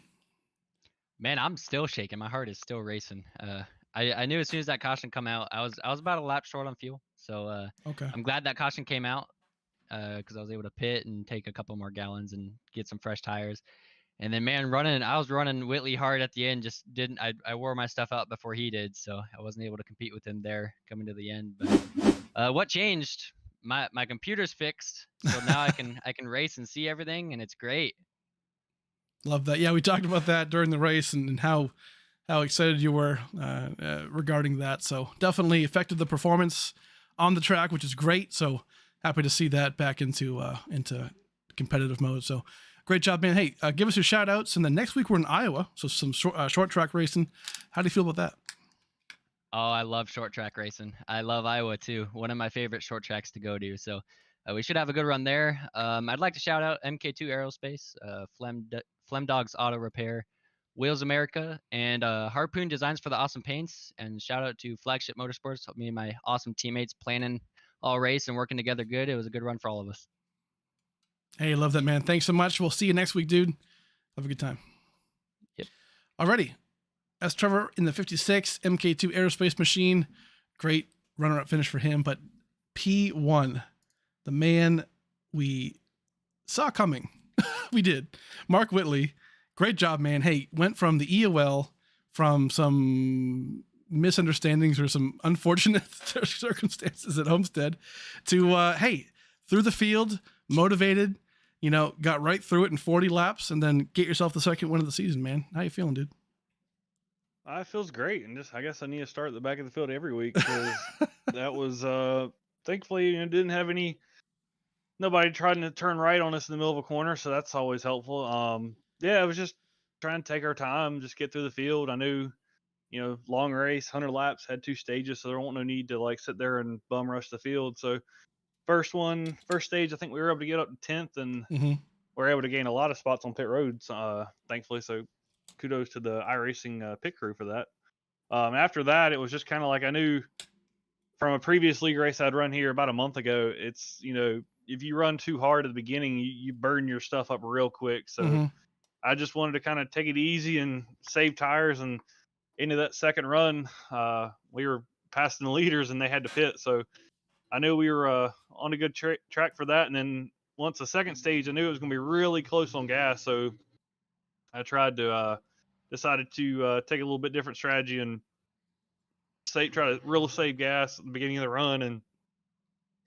Man, I'm still shaking. My heart is still racing. I knew as soon as that caution come out, I was about a lap short on fuel. So Okay. I'm glad that caution came out because I was able to pit and take a couple more gallons and get some fresh tires. And then, man, I was running Whitley hard at the end. Just didn't. I wore my stuff out before he did, so I wasn't able to compete with him there coming to the end. But what changed? My computer's fixed, so now I can race and see everything, and it's great. Love that. Yeah, we talked about that during the race and how excited you were regarding that. So definitely affected the performance on the track, which is great. So happy to see that back into competitive mode. So great job, man. Hey, give us your shout outs. And then next week we're in Iowa. So some short track racing. How do you feel about that? Oh, I love short track racing. I love Iowa too. One of my favorite short tracks to go to. So we should have a good run there. I'd like to shout out MK2 Aerospace, Flem Dogs Auto Repair, Wheels America, and Harpoon Designs for the awesome paints. And shout out to Flagship Motorsports, me and my awesome teammates planning all race and working together good. It was a good run for all of us. Hey, love that, man. Thanks so much. We'll see you next week, dude. Have a good time. Yep. Alrighty. That's Trevor in the 56 MK2 Aerospace machine. Great runner-up finish for him. But P1, the man we saw coming. We did. Mark Whitley. Great job, man. Hey, went from the EOL, from some misunderstandings or some unfortunate circumstances at Homestead to, hey, through the field, motivated, got right through it in 40 laps and then get yourself the second win of the season, man. How you feeling, dude? It feels great, and I guess I need to start at the back of the field every week because that was thankfully didn't have nobody trying to turn right on us in the middle of a corner, so that's always helpful. Yeah, I was just trying to take our time, just get through the field. I knew, long race, 100 laps, had 2 stages, so there won't no need to like sit there and bum rush the field. So first stage, I think we were able to get up to 10th, and we were able to gain a lot of spots on pit roads, thankfully. So kudos to the iRacing pit crew for that. After that, it was just kind of like I knew from a previous league race I'd run here about a month ago. It's, if you run too hard at the beginning, you burn your stuff up real quick. So I just wanted to kind of take it easy and save tires. And into that second run, we were passing the leaders and they had to pit. So I knew we were on a good track for that. And then once the second stage, I knew it was going to be really close on gas. So I tried to decided to take a little bit different strategy and try to really save gas at the beginning of the run, and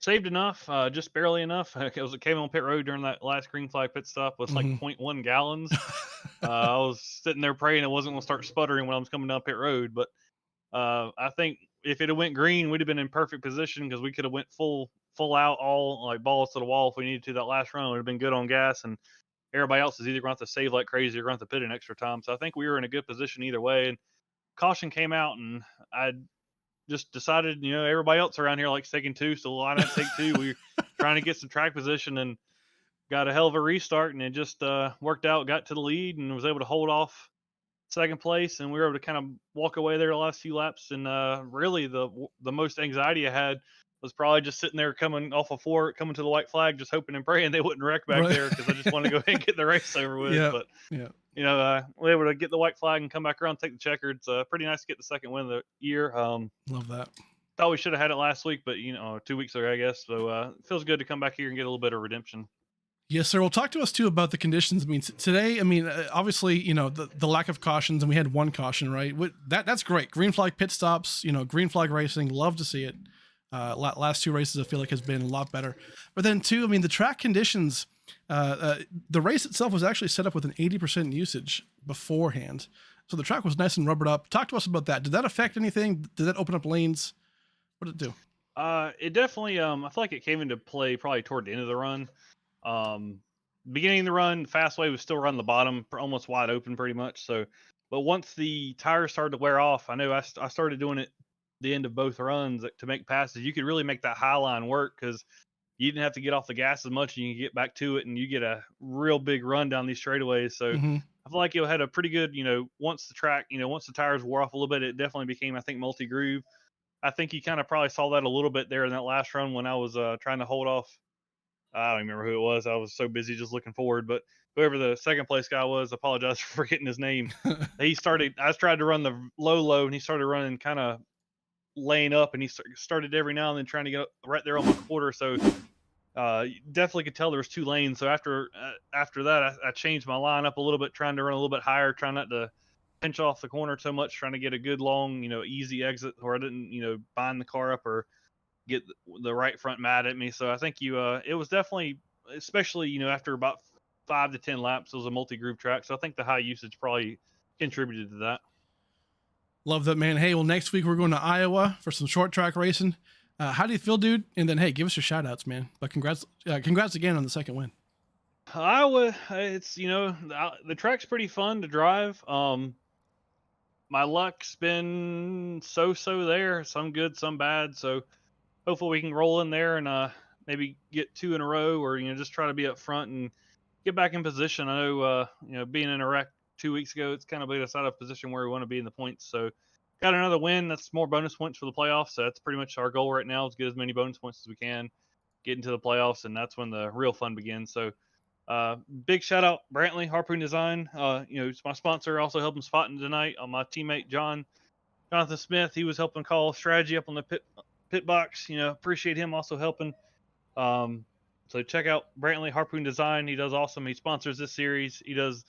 saved enough, just barely enough. It came on pit road during that last green flag pit stop with like 0.1 gallons. I was sitting there praying it wasn't going to start sputtering when I was coming down pit road, but I think if it had went green, we'd have been in perfect position because we could have went full out, all like balls to the wall if we needed to. That last run would have been good on gas, and everybody else is either going to have to save like crazy or going to have to pit in extra time. So I think we were in a good position either way. And caution came out, and I just decided, everybody else around here likes taking 2, so why not take 2? We were trying to get some track position and got a hell of a restart, and it just worked out. Got to the lead and was able to hold off second place, and we were able to kind of walk away there the last few laps. And really, the most anxiety I had was probably just sitting there coming off a fort, coming to the white flag, just hoping and praying they wouldn't wreck back there because I just wanted to go ahead and get the race over with. But we were able to get the white flag and come back around, take the checker. It's pretty nice to get the second win of the year. Love that. Thought we should have had it last week, but 2 weeks ago, I guess. So it feels good to come back here and get a little bit of redemption. Yes, sir. Well, talk to us too about the conditions. I mean, today, obviously, the lack of cautions, and we had 1 caution, right? That's great. Green flag pit stops, green flag racing. Love to see it. Last 2 races I feel like has been a lot better. But then too, I mean, the track conditions, the race itself was actually set up with an 80% usage beforehand. So the track was nice and rubbered up. Talk to us about that. Did that affect anything? Did that open up lanes? What did it do? It definitely I feel like it came into play probably toward the end of the run. Beginning of the run, Fastway was still around the bottom, almost wide open pretty much. So, but once the tires started to wear off, I know I started doing it the end of both runs to make passes. You could really make that high line work because you didn't have to get off the gas as much, and you can get back to it, and you get a real big run down these straightaways. So Mm-hmm. I feel like it had a pretty good, once the track, once the tires wore off a little bit, it definitely became, I think, multi-groove. I think you kind of probably saw that a little bit there in that last run when I was trying to hold off. I don't remember who it was. I was so busy just looking forward. But whoever the second place guy was, I apologize for forgetting his name. I tried to run the low, and he started running kind of laying up, and he started every now and then trying to get right there on the quarter. So you definitely could tell there was 2 lanes. So after that, I changed my line up a little bit, trying to run a little bit higher, trying not to pinch off the corner so much, trying to get a good long, easy exit where I didn't, bind the car up or get the right front mad at me. So I think it was definitely, especially, after about 5 to 10 laps, it was a multi-groove track. So I think the high usage probably contributed to that. Love that, man. Hey, well, next week we're going to Iowa for some short track racing. How do you feel, dude? And then, hey, give us your shout outs, man. But congrats again on the second win. Iowa, it's, the track's pretty fun to drive. My luck's been so there, some good, some bad. So hopefully we can roll in there and maybe get 2 in a row, or just try to be up front and get back in position. I know being in a wreck 2 weeks ago, it's kind of put us out of position where we want to be in the points. So got another win. That's more bonus points for the playoffs. So that's pretty much our goal right now, is get as many bonus points as we can, get into the playoffs, and that's when the real fun begins. So big shout out Brantley Harpoon Design. It's my sponsor, also helping spotting tonight. My teammate Jonathan Smith, he was helping call strategy up on the pit box. Appreciate him also helping. So check out Brantley Harpoon Design. He does awesome. He sponsors this series. He does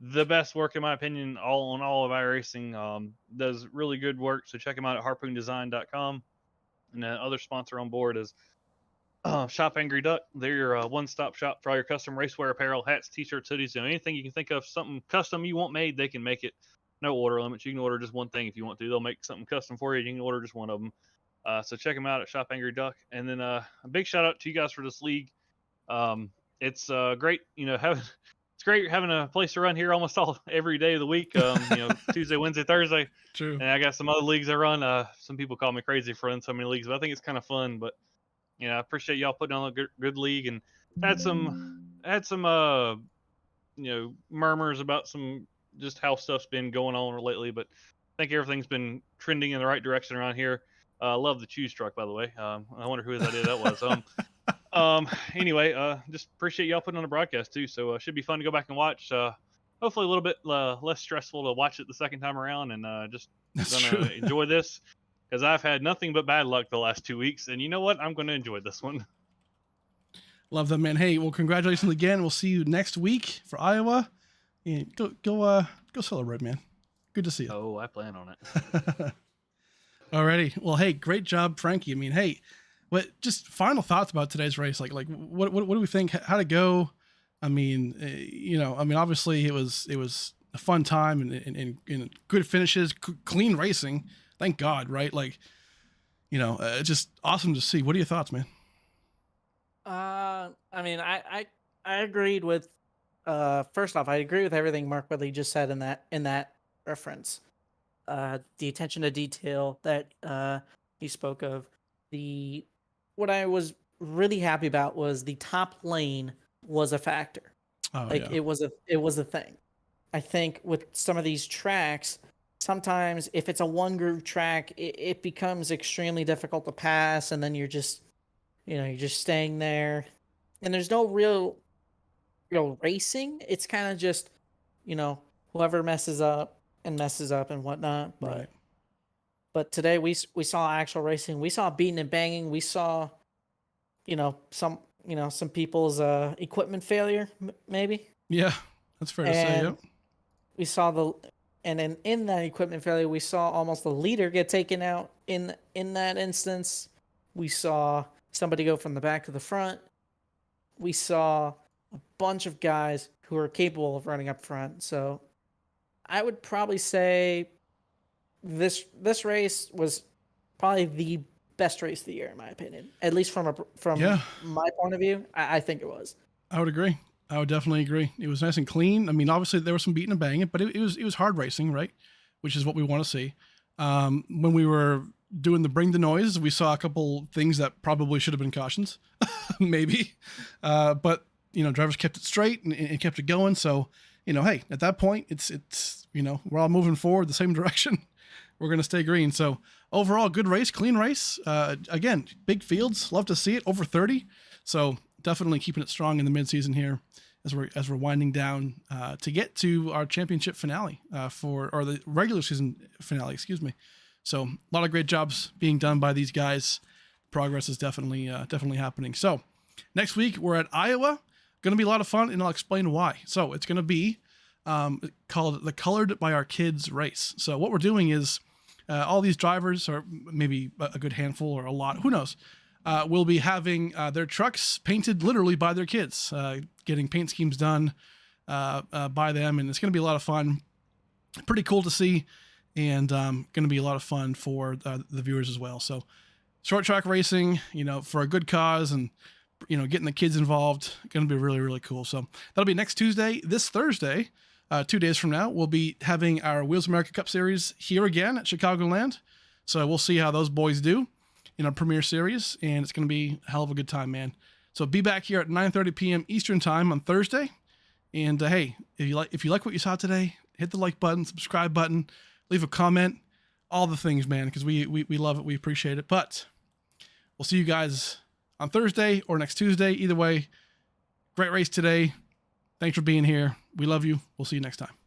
the best work, in my opinion, all of iRacing. Does really good work. So check him out at harpoondesign.com. And the other sponsor on board is Shop Angry Duck. They're your one-stop shop for all your custom racewear apparel, hats, t-shirts, hoodies, anything you can think of, something custom you want made, they can make it. No order limits. You can order just one thing if you want to. They'll make something custom for you. You can order just one of them. So check them out at Shop Angry Duck. And then a big shout out to you guys for this league. It's great, it's great having a place to run here almost every day of the week. Tuesday, Wednesday, Thursday. True. And I got some other leagues I run. Some people call me crazy for running so many leagues, but I think it's kind of fun. But I appreciate y'all putting on a good league, and had some murmurs about some just how stuff's been going on lately, but I think everything's been trending in the right direction around here. Love the choose truck, by the way. I wonder whose idea that was. Anyway, just appreciate y'all putting on the broadcast too. So should be fun to go back and watch. Hopefully a little bit less stressful to watch it the second time around, and just gonna enjoy this, because I've had nothing but bad luck the last 2 weeks, and you know what? I'm gonna enjoy this one. Love that, man. Hey, well, congratulations again. We'll see you next week for Iowa. Yeah, go celebrate, man. Good to see you. Oh, I plan on it. Alrighty. Well, hey, great job, Frankie. I mean, hey, just final thoughts about today's race? Like what do we think? How'd it go? I mean, obviously it was a fun time and good finishes, clean racing. Thank God, right? Like, it's just awesome to see. What are your thoughts, man? I mean, I agreed with. First off, I agree with everything Mark Whitley just said in that reference. The attention to detail that he spoke of. What I was really happy about was the top lane was a factor. Oh, like yeah. it was a thing. I think with some of these tracks, sometimes if it's a one groove track, it becomes extremely difficult to pass, and then you're just staying there, and there's no real racing. It's kind of just, whoever messes up and whatnot. But Right. But today we saw actual racing. We saw beating and banging. We saw, some people's equipment failure, maybe. Yeah, that's fair to say. Yep. We saw in that equipment failure, we saw almost the leader get taken out in that instance. We saw somebody go from the back to the front. We saw a bunch of guys who are capable of running up front. So I would probably say this race was probably the best race of the year, in my opinion. At least from my point of view, I think it was. I would agree. I would definitely agree. It was nice and clean. I mean, obviously there was some beating and banging, but it was hard racing, right? Which is what we want to see. When we were doing the bring the noise, we saw a couple things that probably should have been cautions, maybe. But drivers kept it straight and kept it going. So, hey, at that point, it's we're all moving forward the same direction. We're going to stay green. So overall, good race, clean race. Again, big fields. Love to see it over 30. So definitely keeping it strong in the midseason here as we're winding down to get to our championship finale or the regular season finale, excuse me. So a lot of great jobs being done by these guys. Progress is definitely happening. So next week we're at Iowa. Going to be a lot of fun, and I'll explain why. So it's going to be called the Colored by Our Kids race. So what we're doing is all these drivers, or maybe a good handful or a lot, who knows, will be having their trucks painted literally by their kids, getting paint schemes done by them, and it's going to be a lot of fun. Pretty cool to see, and going to be a lot of fun for the viewers as well. So short track racing, for a good cause, and getting the kids involved, going to be really, really cool. So that'll be next Tuesday. This Thursday, 2 days from now, we'll be having our Wheels America Cup Series here again at Chicagoland. So we'll see how those boys do in our premiere series, and it's going to be a hell of a good time, man. So be back here at 9:30 p.m. Eastern time on Thursday. And hey, if you like what you saw today, hit the like button, subscribe button, leave a comment, all the things, man, because we love it, we appreciate it. But we'll see you guys on Thursday or next Tuesday. Either way, great race today. Thanks for being here. We love you. We'll see you next time.